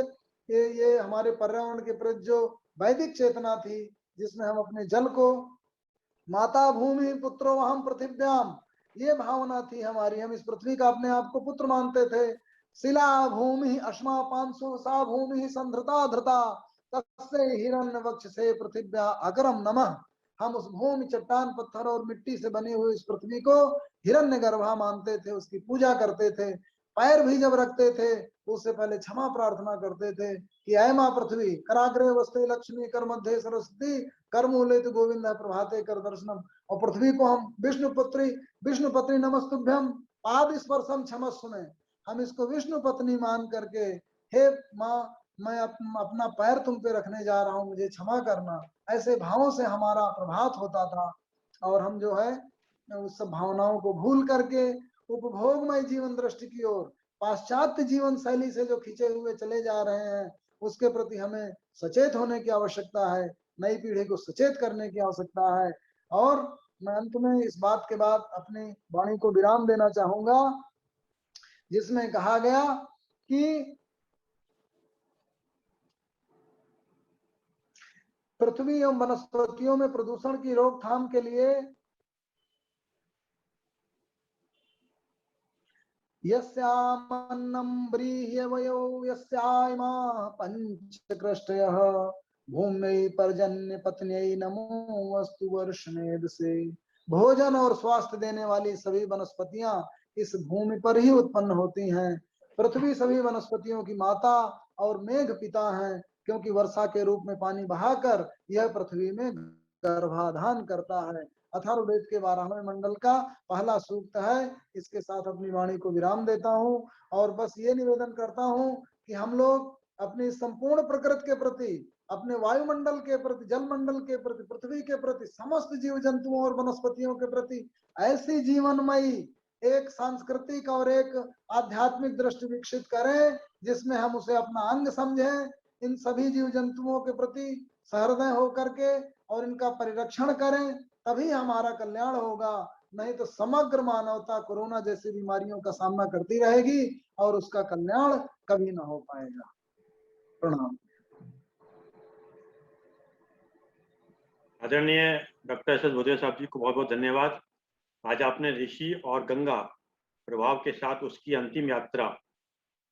ये हमारे पर्यावरण के प्रति जो वैदिक चेतना थी, जिसमें हम अपने जल को माता भूमि पुत्रो अहम पृथिव्याम, ये भावना थी हमारी। हम इस पृथ्वी का अपने आप को पुत्र मानते थे। शिला भूमि अश्मा पांसु सा भूमि संधृता धृता तस्य हिरण्य वक्ष से पृथिव्या अगरम नमः। हम उस भूमि, चट्टान, पत्थर और मिट्टी से बनी हुई इस पृथ्वी को हिरण्य गर्भा मानते थे, उसकी पूजा करते थे। पैर भी जब रखते थे तो उससे पहले क्षमा प्रार्थना करते थे कि ऐ मां पृथ्वी कराग्रे वस्ते लक्ष्मी कर मध्य सरस्वती कर मूले तो गोविंद प्रभाते कर दर्शनम। और पृथ्वी को हम विष्णु पत्नी नमस्तुभ्यम पाद स्पर्शम क्षमस्व में, हम इसको विष्णु पत्नी मान करके, हे माँ मैं अपना पैर तुम पे रखने जा रहा हूँ, मुझे क्षमा करना, ऐसे भावों से हमारा प्रभात होता था। और हम जो है उस सब भावनाओं को भूल करके उपभोगमय जीवन दृष्टि की ओर, पाश्चात्य जीवन शैली से जो खींचे हुए चले जा रहे हैं, उसके प्रति हमें सचेत होने की आवश्यकता है, नई पीढ़ी को सचेत करने की आवश्यकता है। और मैं अंत में इस बात के बाद अपनी वाणी को विराम देना चाहूंगा, जिसमें कहा गया कि पृथ्वी एवं वनस्पतियों में प्रदूषण की रोकथाम के लिए यस्यामन्नं व्रीह्यवयो यस्यायमा पंचकृष्टयः भूम्यै पर्जन्य पत्न्यै नमो अस्तु वर्षमेध से। भोजन और स्वास्थ्य देने वाली सभी वनस्पतियां इस भूमि पर ही उत्पन्न होती हैं। पृथ्वी सभी वनस्पतियों की माता और मेघ पिता है, क्योंकि वर्षा के रूप में पानी बहाकर यह पृथ्वी में गर्भाधान करता है। अथर्ववेद के 12वें मंडल का पहला सूक्त है। इसके साथ अपनी वाणी को विराम देता हूँ और बस ये निवेदन करता हूँ कि हम लोग अपनी संपूर्ण प्रकृति के प्रति, अपने वायुमंडल के प्रति, जलमंडल के प्रति, पृथ्वी के प्रति, समस्त जीव जंतुओं और वनस्पतियों के प्रति ऐसी जीवनमयी एक सांस्कृतिक और एक आध्यात्मिक दृष्टि विकसित करें, जिसमें हम उसे अपना अंग समझें, इन सभी जीव जंतुओं के प्रति सहृदय होकर के और इनका परिरक्षण करें, तभी हमारा कल्याण होगा। नहीं तो समग्र मानवता कोरोना जैसी बीमारियों का सामना करती रहेगी और उसका कल्याण कभी ना हो पाएगा। प्रणाम। आदरणीय डॉक्टर एस एस भूदेव साहब जी को बहुत बहुत धन्यवाद। आज आपने ऋषि और गंगा प्रभाव के साथ उसकी अंतिम यात्रा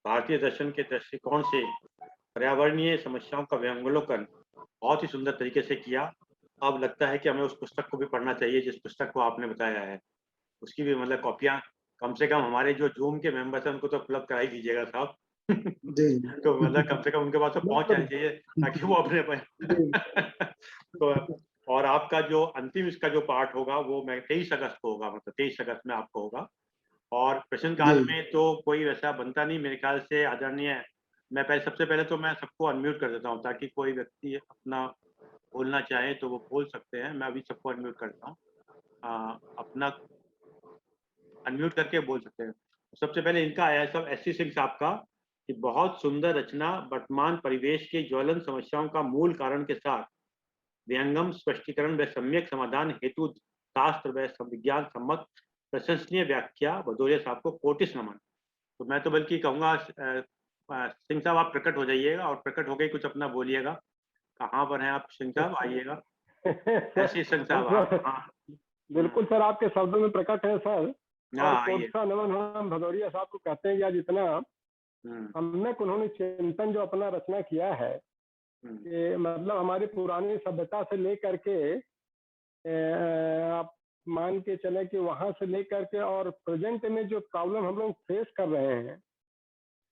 भारतीय दर्शन के दृष्टिकोण से पर्यावरणीय समस्याओं का व्यंग्यावलोकन बहुत ही सुंदर तरीके से किया। अब लगता है कि हमें उस पुस्तक को भी पढ़ना चाहिए जिस पुस्तक को आपने बताया है, उसकी भी मतलब कॉपियां कम से कम हमारे जो जूम के मेंबर्स हैं उनको तो उपलब्ध करा ही दीजिएगा साहब। तो मतलब कम से कम उनके पास तो पहुंच जानी चाहिए ताकि वो अपने तो और आपका जो अंतिम इसका जो पार्ट होगा वो 23 अगस्त को होगा, मतलब 23 अगस्त में आपको होगा। और प्रश्नकाल में तो कोई वैसा बनता नहीं मेरे ख्याल से। आदरणीय मैं सबसे पहले तो मैं सबको अनम्यूट कर देता हूँ ताकि कोई व्यक्ति अपना बोलना चाहे तो वो बोल सकते हैं। मैं अभी सबको अनम्यूट करता हूँ, अपना अनम्यूट करके बोल सकते हैं। सबसे पहले इनका आया सब एस सी सिंह साहब का कि बहुत सुंदर रचना, वर्तमान परिवेश के ज्वलन समस्याओं का मूल कारण के साथ व्यंगम स्पष्टीकरण व सम्यक समाधान हेतु शास्त्र व विज्ञान सम्मत प्रशंसनीय व्याख्या। भदौरिया साहब को कोटिस नमन। तो मैं तो बल्कि कहूँगा सिंह साहब आप प्रकट हो जाइएगा और प्रकट होकर कुछ अपना बोलिएगा। कहाँ पर हैं आप सिंह साहब, आइएगा। ऐसी सिंह साहब। हाँ बिल्कुल सर, आपके शब्दों में प्रकट है सर। कोटिस नमन हम भदौरिया साहब को कहते हैं या जितना सम्यक उन्होंने चिंतन जो अपना रचना किया है, कि मतलब हमारी पुरानी सभ्यता से लेकर के मान के चले कि वहां से लेकर के और प्रेजेंट में जो प्रॉब्लम हम लोग फेस कर रहे हैं,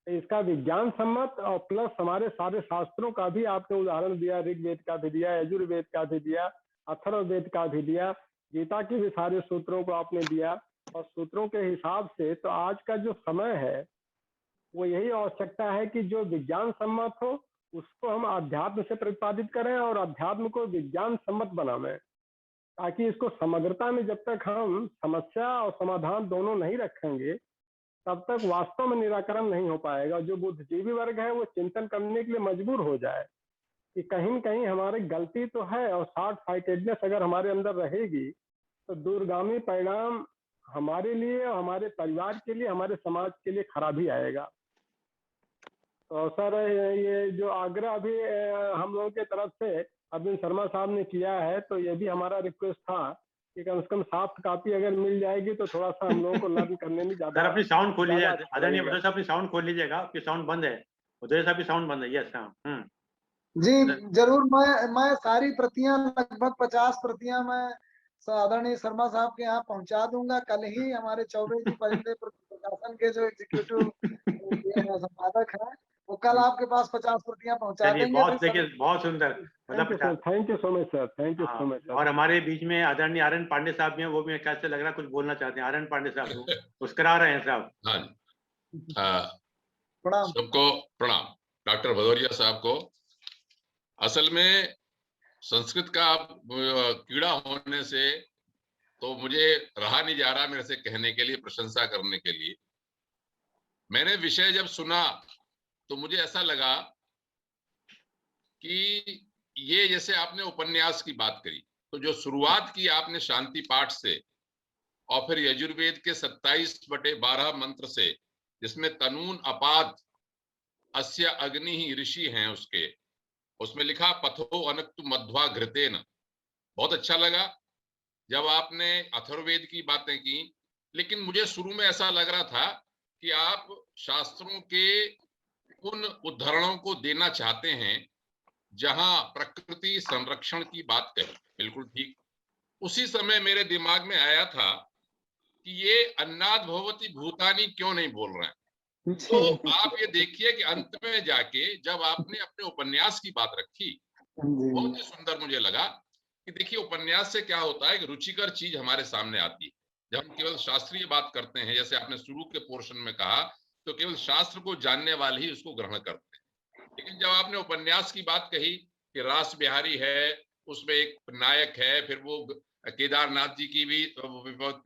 इसका विज्ञान सम्मत और प्लस हमारे सारे शास्त्रों का भी आपने उदाहरण दिया, ऋग्वेद का भी दिया, यजुर्वेद का भी दिया, अथर्ववेद का भी दिया, गीता के भी सारे सूत्रों को आपने दिया। और सूत्रों के हिसाब से तो आज का जो समय है वो यही आवश्यकता है कि जो विज्ञान सम्मत हो उसको हम अध्यात्म से प्रतिपादित करें और अध्यात्म को विज्ञान सम्मत बनाएं, ताकि इसको समग्रता में जब तक हम समस्या और समाधान दोनों नहीं रखेंगे तब तक वास्तव में निराकरण नहीं हो पाएगा। जो बुद्धिजीवी वर्ग है वो चिंतन करने के लिए मजबूर हो जाए कि कहीं न कहीं हमारी गलती तो है, और शॉर्ट साइटेडनेस अगर हमारे अंदर रहेगी तो दूरगामी परिणाम हमारे लिए, हमारे परिवार के लिए, हमारे समाज के लिए खराब ही आएगा। तो सर ये जो आग्रह अभी हम लोगों के तरफ से अरविंद शर्मा साहब ने किया है, तो ये भी हमारा रिक्वेस्ट था कि कम से कम सॉफ्ट कॉपी अगर मिल जाएगी तो थोड़ा सा हम लोगों को लर्न करने में ज्यादा। सर अपनी साउंड खोल लीजिए, आदरणीय भदौरिया साहब अपनी साउंड खोल लीजिएगा, आपकी साउंड बंद है, भदौरिया साहब की साउंड बंद है। यस जी जरूर, मैं सारी प्रतियां लगभग 50 प्रतियां मैं आदरणीय शर्मा साहब के यहाँ पहुंचा दूंगा। कल ही हमारे चौबे जी परिंदे प्रकाशन के जो एग्जीक्यूटिव संपादक हैं वो कल आपके पास 50 प्रतियां पहुंचा देंगे। बहुत देखिए, बहुत सुंदर, मतलब thank you so much sir, thank you so much. और हमारे बीच में आदरणीय आर्यन पांडे साहब भी हैं, वो भी कैसे लग रहा है कुछ बोलना चाहते हैं। आर्यन पांडे साहब मुस्कुरा रहे हैं साहब। प्रणाम सबको, प्रणाम। डॉक्टर भदौरिया साहब को असल में संस्कृत का कीड़ा होने से तो मुझे रहा नहीं जा रहा मेरे से कहने के लिए, प्रशंसा करने के लिए। मैंने विषय जब सुना तो मुझे ऐसा लगा कि ये जैसे आपने उपन्यास की बात करी, तो जो शुरुआत की आपने शांति पाठ से और फिर यजुर्वेद के 27/12 मंत्र से, जिसमें तनून अपाद अस्य अग्नि ही ऋषि हैं, उसमें लिखा पथो अनक्तु मध्वा घृतेन, बहुत अच्छा लगा जब आपने अथर्ववेद की बातें की। लेकिन मुझे शुरू में ऐसा लग रहा था कि आप शास्त्रों के उन उद्धरणों को देना चाहते हैं जहां प्रकृति संरक्षण की बात कही, बिल्कुल ठीक। उसी समय मेरे दिमाग में आया था कि ये अन्नाद भवति भूतानि क्यों नहीं बोल रहे हैं। तो आप ये देखिए कि अंत में जाके जब आपने अपने उपन्यास की बात रखी, बहुत ही सुंदर मुझे लगा कि देखिए उपन्यास से क्या होता है कि रुचिकर चीज हमारे सामने आती है। जब हम केवल शास्त्रीय बात करते हैं, जैसे आपने शुरू के पोर्शन में कहा, तो केवल शास्त्र को जानने वाले ही उसको ग्रहण करते हैं। लेकिन जब आपने उपन्यास की बात कही कि रास बिहारी है, उसमें एक नायक है, फिर वो केदारनाथ जी की भी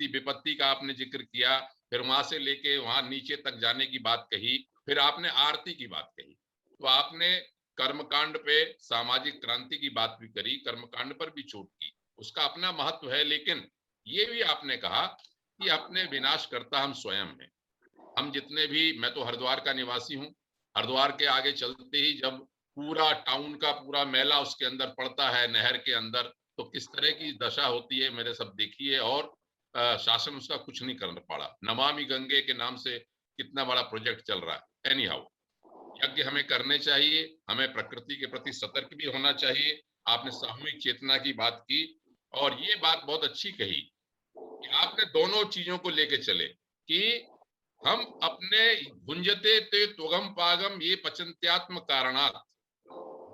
विपत्ति का आपने जिक्र किया, फिर वहां से लेके वहां नीचे तक जाने की बात कही, फिर आपने आरती की बात कही, तो आपने कर्मकांड पे सामाजिक क्रांति की बात भी करी, कर्मकांड पर भी चोट की, उसका अपना महत्व है। लेकिन ये भी आपने कहा कि अपने विनाश करता हम स्वयं हैं। हम जितने भी, मैं तो हरिद्वार का निवासी हूँ, हरिद्वार के आगे चलते ही जब पूरा टाउन का पूरा मेला उसके अंदर पड़ता है, नहर के अंदर, तो किस तरह की दशा होती है मेरे सब देखिए। और शासन उसका कुछ नहीं कर पड़ा। नमामि गंगे के नाम से कितना बड़ा प्रोजेक्ट चल रहा है। एनी हाउ, यज्ञ हमें करने चाहिए, हमें प्रकृति के प्रति सतर्क भी होना चाहिए। आपने सामूहिक चेतना की बात की, और ये बात बहुत अच्छी कही कि आपने दोनों चीजों को लेके चले कि हम अपने भुंजते ते त्वगम पागम ये पचंत्यात्म कारणात्,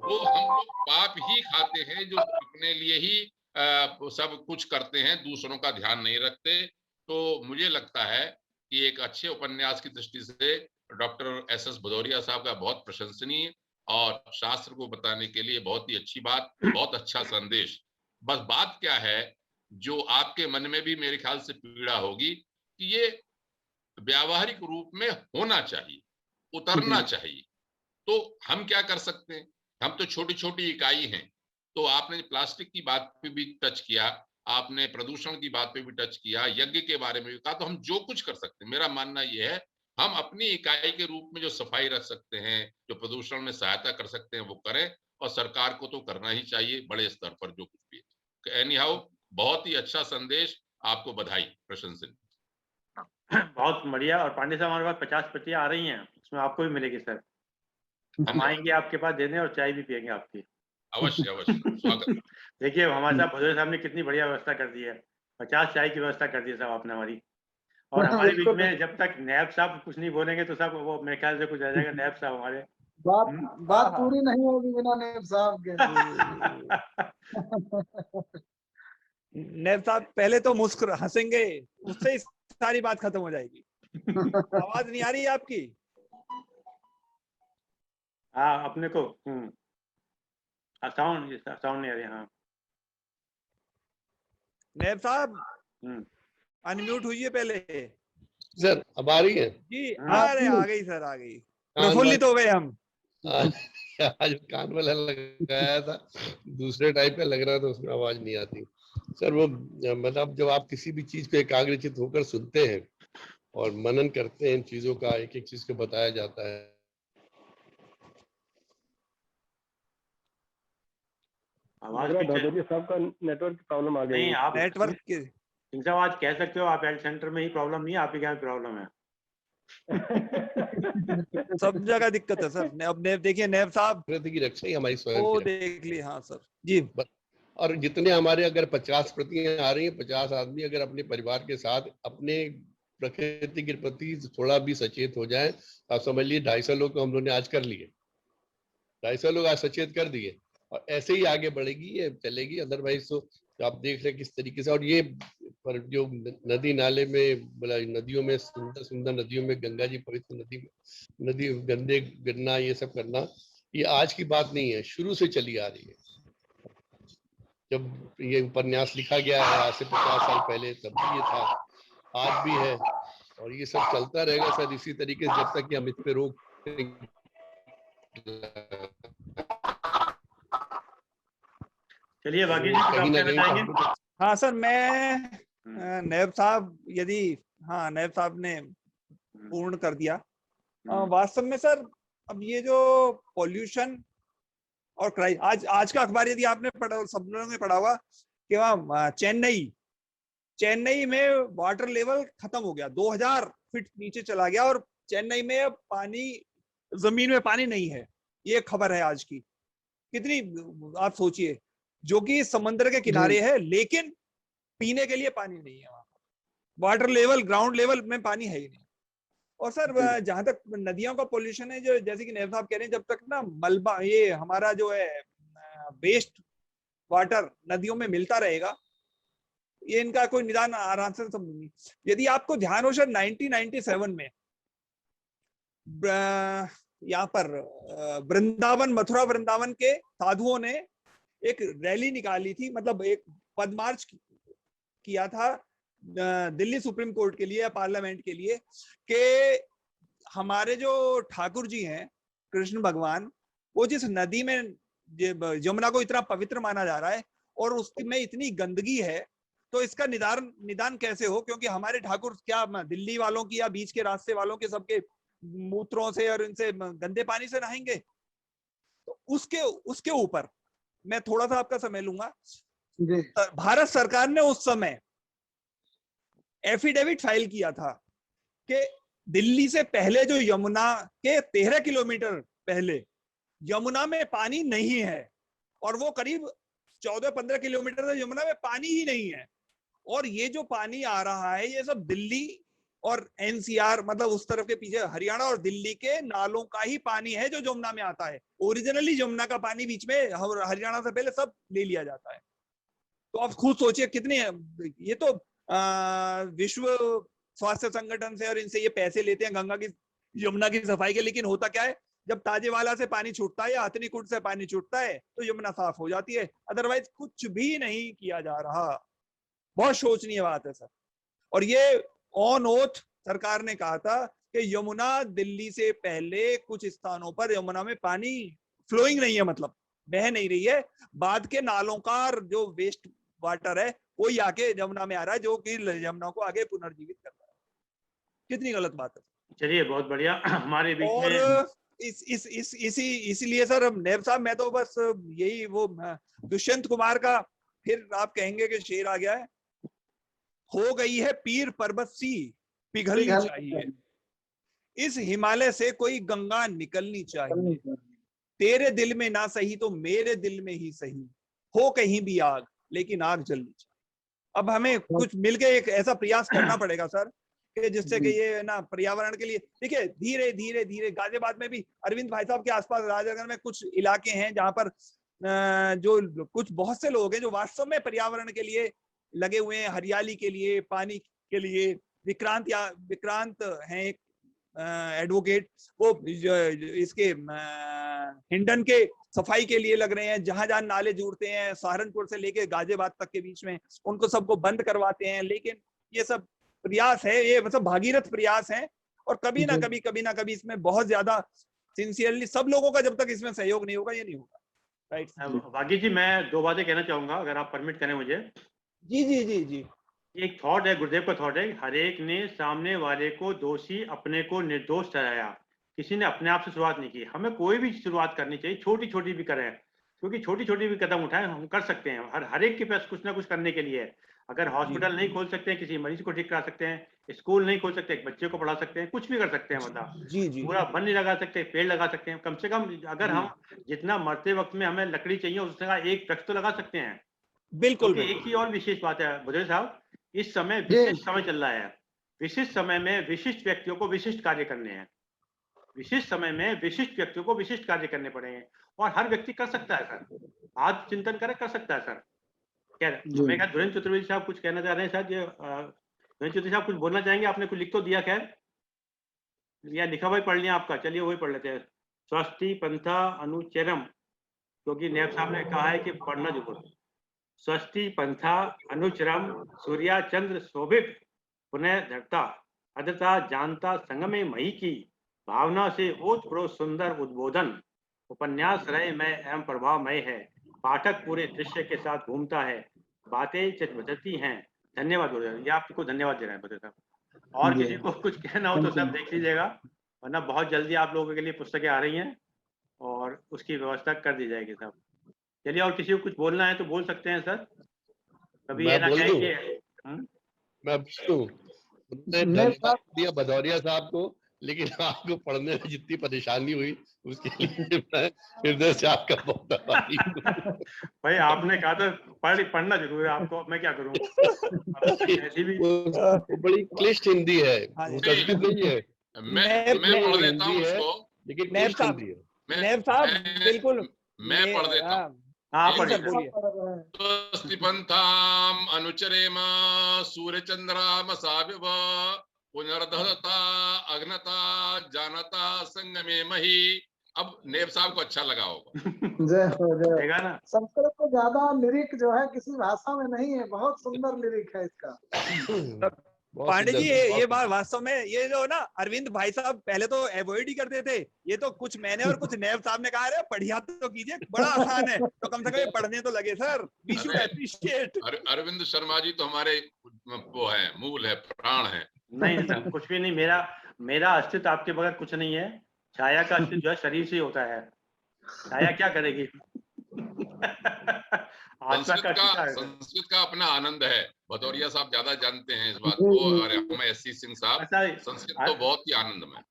वो हम लोग पाप ही खाते हैं जो अपने लिए ही सब कुछ करते हैं, दूसरों का ध्यान नहीं रखते। तो मुझे लगता है कि एक अच्छे उपन्यास की दृष्टि से डॉक्टर एस.एस. भदौरिया साहब का बहुत प्रशंसनीय, और शास्त्र को बताने के लिए बहुत ही अच्छी बात, बहुत अच्छा संदेश। बस बात क्या है, जो आपके मन में भी मेरे ख्याल से पीड़ा होगी कि ये व्यावहारिक रूप में होना चाहिए, उतरना चाहिए। तो हम क्या कर सकते हैं? हम तो छोटी छोटी इकाई हैं। तो आपने प्लास्टिक की बात पे भी टच किया, आपने प्रदूषण की बात पे भी टच किया, यज्ञ के बारे में भी कहा। तो हम जो कुछ कर सकते हैं, मेरा मानना यह है, हम अपनी इकाई के रूप में जो सफाई रख सकते हैं, जो प्रदूषण में सहायता कर सकते हैं, वो करें। और सरकार को तो करना ही चाहिए बड़े स्तर पर जो कुछ भी है। एनी हाउ, बहुत ही अच्छा संदेश, आपको बधाई, प्रशंसनीय। बहुत बढ़िया। और पांडे साहब, हमारे पास 50 प्रतियां आ रही हैं, उसमें आपको भी मिलेगी सर। हम आएंगे आपके पास देने, और चाय भी पियेंगे आपकी। अवश्य अवश्य, स्वागत। देखिए हमारे साहब भदौरिया साहब ने कितनी बढ़िया व्यवस्था कर दी है। 50 चाय की व्यवस्था कर दी साहब आपने हमारी। और हमारे बीच में जब तक नैब साहब कुछ नहीं बोलेंगे तो साहब वो मेरे ख्याल से कुछ आ जाएगा नैब साहब हमारे। बात पूरी नहीं होगी बिना नैब साहब के। नैब साहब पहले तो मुस्कुरा हंसेंगे, उससे ही सारी बात खत्म हो जाएगी। आवाज नहीं आ रही है आपकी? हाँ अपने को साउंड नहीं आ रही। हाँ नैब साहब अनम्यूट हुई है पहले। सर अब आ रही है जी अरे आ गई सर, आ गई। कान प्रफुल्लित हो गए हम। आज कान वाला लगाया था, दूसरे टाइप का लग रहा था, उसमें आवाज नहीं आती। सर वो मतलब जब आप किसी भी चीज पे एकाग्रचित होकर सुनते हैं और मनन करते हैं इन चीजों का, एक एक चीज को बताया जाता है। आवाज साहब का नेटवर्क प्रॉब्लम आ गई। नहीं आप नेटवर्क के सिंह साहब आज कह सकते हो, आप हेल्थ सेंटर में ही प्रॉब्लम नहीं है, आप ही के यहाँ प्रॉब्लम है। सब जगह दिक्कत है सर। अब नैब देखिए, नैब साहब की रक्षा ही हमारी स्वयं वो की देख ली। हाँ सर जी। और जितने हमारे अगर 50 प्रतियां आ रही हैं, 50 आदमी अगर अपने परिवार के साथ अपने प्रकृति के प्रति थोड़ा भी सचेत हो जाए, आप समझ लीजिए 250 लोग तो हम लोगों ने आज कर लिए, 250 लोग आज सचेत कर दिए, और ऐसे ही आगे बढ़ेगी, ये चलेगी। अदरवाइज तो आप देख रहे हैं किस तरीके से। और ये पर जो नदी नाले में, नदियों में, सुंदर सुंदर नदियों में, गंगा जी पवित्र नदी गंदे गिरना, ये सब करना, ये आज की बात नहीं है, शुरू से चली आ रही है। जब ये उपन्यास लिखा गया है आज से 50 साल पहले, तब भी ये था, आज भी है, और ये सब चलता रहेगा सर इसी तरीके से, जब तक कि हम इस पे रोक। चलिए बाकी जी कुछ आप कहना चाहेंगे? हाँ सर, मैं नैब साहब यदि हाँ नैब साहब ने पूर्ण कर दिया। वास्तव में सर, अब ये जो पॉल्यूशन और क्राइम, आज का अखबार यदि आपने पढ़ा, सब लोगों ने पढ़ा होगा कि वहाँ चेन्नई में वाटर लेवल खत्म हो गया, 2000 फीट नीचे चला गया, और चेन्नई में अब पानी, जमीन में पानी नहीं है। ये खबर है आज की। कितनी, आप सोचिए, जो कि समुद्र के किनारे है, लेकिन पीने के लिए पानी नहीं है वहां। वाटर लेवल, ग्राउंड लेवल में पानी है ही नहीं। और सर जहां तक नदियों का पोल्यूशन है, जो जैसे कि नैब साहब कह रहे हैं, जब तक ना मलबा, ये हमारा जो है वेस्ट वाटर नदियों में मिलता रहेगा, ये इनका कोई निदान आराम से सब नहीं। यदि आपको ध्यान हो सर, 1997 में यहाँ पर वृंदावन, मथुरा वृंदावन के साधुओं ने एक रैली निकाली थी, मतलब एक पद मार्च किया था दिल्ली सुप्रीम कोर्ट के लिए या पार्लियामेंट के लिए, कि हमारे जो ठाकुर जी हैं, कृष्ण भगवान, वो जिस नदी में, यमुना को इतना पवित्र माना जा रहा है और उसमें इतनी गंदगी है, तो इसका निदान कैसे हो? क्योंकि हमारे ठाकुर क्या दिल्ली वालों की या बीच के रास्ते वालों के सबके मूत्रों से और इनसे गंदे पानी से नहाएंगे? तो उसके ऊपर मैं थोड़ा सा आपका समय लूंगा। भारत सरकार ने उस समय एफिडेविट फाइल किया था कि दिल्ली से पहले जो यमुना के 13 किलोमीटर पहले यमुना में पानी नहीं है, और वो करीब 14-15 किलोमीटर से यमुना में पानी ही नहीं है। और ये जो पानी आ रहा है, ये सब दिल्ली और एनसीआर, मतलब उस तरफ के पीछे हरियाणा और दिल्ली के नालों का ही पानी है जो यमुना में आता है। ओरिजिनली यमुना का पानी बीच में हरियाणा से पहले सब ले लिया जाता है। तो आप खुद सोचिए कितने, ये तो विश्व स्वास्थ्य संगठन से और इनसे ये पैसे लेते हैं गंगा की, यमुना की सफाई के, लेकिन होता क्या है, जब ताजेवाला से पानी छूटता है या हथनीकुंड से पानी छूटता है तो यमुना साफ हो जाती है। अदरवाइज कुछ भी नहीं किया जा रहा। बहुत शोचनीय बात है सर। और ये ऑन ओथ सरकार ने कहा था कि यमुना दिल्ली से पहले कुछ स्थानों पर यमुना में पानी फ्लोइंग नहीं है, मतलब बह नहीं रही है। बाद के नालों का जो वेस्ट वाटर है वही आके यमुना में आ रहा है, जो कि यमुना को आगे पुनर्जीवित कर रहा है। कितनी गलत बात है। चलिए बहुत बढ़िया। हमारे बीच और में इसीलिए सर, नैब साहब, मैं तो बस यही, वो दुष्यंत कुमार का फिर आप कहेंगे कि शेर आ गया है, हो गई है पीर पर्वत सी पिघलनी चाहिए, इस हिमालय से कोई गंगा निकलनी चाहिए, तेरे दिल में ना सही तो मेरे दिल में ही सही, हो कहीं भी आग लेकिन आग जलनी चाहिए। अब हमें कुछ मिलके एक ऐसा प्रयास करना पड़ेगा सर कि जिससे कि ये ना पर्यावरण के लिए, देखिए धीरे धीरे धीरे गाजियाबाद में भी अरविंद भाई साहब के आसपास राजनगर में कुछ इलाके हैं जहां पर जो कुछ बहुत से लोग हैं जो वास्तव में पर्यावरण के लिए लगे हुए हैं, हरियाली के लिए, पानी के लिए। विक्रांत हैं एक एडवोकेट, वो इसके हिंडन के सफाई के लिए लग रहे हैं। जहां जहां नाले जुड़ते हैं सहारनपुर से लेके गाजियाबाद तक के बीच में, उनको सबको बंद करवाते हैं। लेकिन ये सब प्रयास है, ये मतलब भागीरथ प्रयास है, और कभी ना कभी इसमें बहुत ज्यादा सिंसियरली सब लोगों का जब तक इसमें सहयोग नहीं होगा ये नहीं होगा। राइट भागी जी, मैं 2 बातें कहना चाहूंगा अगर आप परमिट करें मुझे। जी जी जी जी। एक थॉट है, गुरुदेव का थॉट है, हर एक ने सामने वाले को दोषी, अपने को निर्दोष ठहराया। किसी ने अपने आप से शुरुआत नहीं की। हमें कोई भी शुरुआत करनी चाहिए, छोटी छोटी भी करें, क्योंकि छोटी छोटी भी कदम उठाएं, हम कर सकते हैं। हर एक के पास कुछ ना कुछ करने के लिए है। अगर हॉस्पिटल नहीं खोल सकते हैं, किसी मरीज को ठीक करा सकते हैं, स्कूल नहीं खोल सकते, एक बच्चे को पढ़ा सकते हैं, कुछ भी कर सकते हैं। मतलब जी जी पूरा वन नहीं लगा सकते, पेड़ लगा सकते हैं। कम से कम अगर हम जितना मरते वक्त में हमें लकड़ी चाहिए उसका एक वृक्ष तो लगा सकते हैं। बिल्कुल। एक ही और विशेष बात है बुजुर्ग साहब, इस समय विशिष्ट समय चल रहा है। विशिष्ट समय में विशिष्ट व्यक्तियों को विशिष्ट कार्य करने हैं। विशिष्ट समय में विशिष्ट व्यक्तियों को विशिष्ट कार्य करने पड़ेंगे, और हर व्यक्ति कर सकता है सर। आज चिंतन करे, कर सकता है सर। क्या मैं क्या धुरेंद्र चतुर्वेदी साहब कुछ कहना चाह रहे हैं सर? ये धुरेंद्र चतुर्वेदी साहब कुछ बोलना चाहेंगे? आपने कुछ लिख तो दिया, खैर या लिखा हुआ पढ़ लिया आपका? चलिए वही पढ़ लेते हैं। स्वस्ति पंथा अनुचरम, क्योंकि नैब साहब ने कहा है कि पढ़ना जरूर। स्वस्ति पंथा अनुचरम सूर्या चंद्र शोभित पुनः धरता अदता जानता संगमे मही की भावना से ओतप्रोत सुंदर उद्बोधन उपन्यास रहे में एवं प्रभावमय है। पाठक पूरे दृश्य के साथ घूमता है, बातें चितबदलती हैं। धन्यवाद ये आपको धन्यवाद दे रहे हैं बता साहब। और किसी को कुछ कहना हो तो सब देख लीजिएगा, वरना बहुत जल्दी आप लोगों के लिए पुस्तकें आ रही हैं और उसकी व्यवस्था कर दी जाएगी साहब। चलिए, और किसी को कुछ बोलना है तो बोल सकते हैं सर। कभी ये ना कहें कि मैं दिया भदौरिया साहब को, लेकिन आपको पढ़ने में जितनी परेशानी हुई उसके लिए मैं हृदय से आपका बहुत आभारी हूं। भाई आपने कहा था पढ़ना जरूर है आपको, मैं क्या करूं। ऐसी भी वो बड़ी क्लिष्ट हिंदी है, वो संस्कृत नहीं है। मैं पढ़ देता हूं उसको, लेकिन क्लिष्ट हिंदी है। नैब साहब बिल्कुल मैं पढ़ देता हूं। स्वस्तिपंथाम अनुचरेम सूर्यचंद्राम साविव पुनर्दहता अग्नता जानता संगमे मही। अब नेब साहब को अच्छा लगा होगा। जय हो, जय ना। संस्कृत को ज्यादा लिरिक जो है किसी भाषा में नहीं है, बहुत सुंदर लिरिक है इसका। पांडे जी ये बात वास्तव में, ये जो ना अरविंद भाई साहब पहले तो अवॉइड ही करते थे, ये तो कुछ मैंने और कुछ नैब साहब ने कहा है पढ़िया तो कीजिए, बड़ा आसान है, तो कम से कम पढ़ने तो लगे sir. We should appreciate. Arvind Sharma ji तो हमारे वो है, मूल है, प्राण है। नहीं सर, कुछ भी नहीं। मेरा अस्तित्व आपके बगैर कुछ नहीं है। छाया का अस्तित्व जो है शरीर से होता है। छाया क्या करेगी? संस्कृत का अपना आनंद है। भदौरिया साहब ज्यादा जानते हैं इस बात को, और हमें एससी सिंह साहब, संस्कृत तो बहुत ही आनंदमय।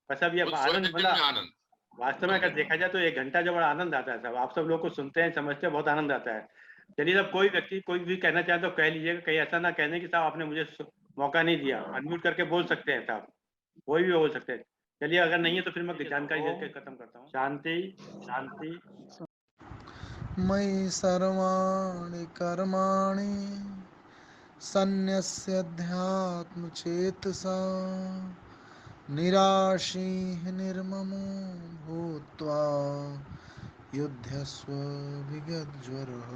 आनंद वास्तव में अगर देखा जाए तो 1 घंटा जो बड़ा आनंद आता है सब, आप सब लोग को सुनते हैं, समझते हैं, बहुत आनंद आता है। चलिए, जब कोई व्यक्ति कोई भी कहना चाहे तो कह लीजिएगा, कहीं ऐसा ना कहने कि साहब आपने मुझे मौका नहीं दिया। अनम्यूट करके बोल सकते हैं साहब, कोई भी बोल सकते हैं। चलिए, अगर नहीं है तो फिर मैं जानकारी देकर खत्म करता हूँ। शांति शांति। मयि सर्वाणि कर्माणि सन्न्यस्याध्यात्मचेतसा निराशीः निर्ममो भूत्वा युध्यस्व विगतज्वरः।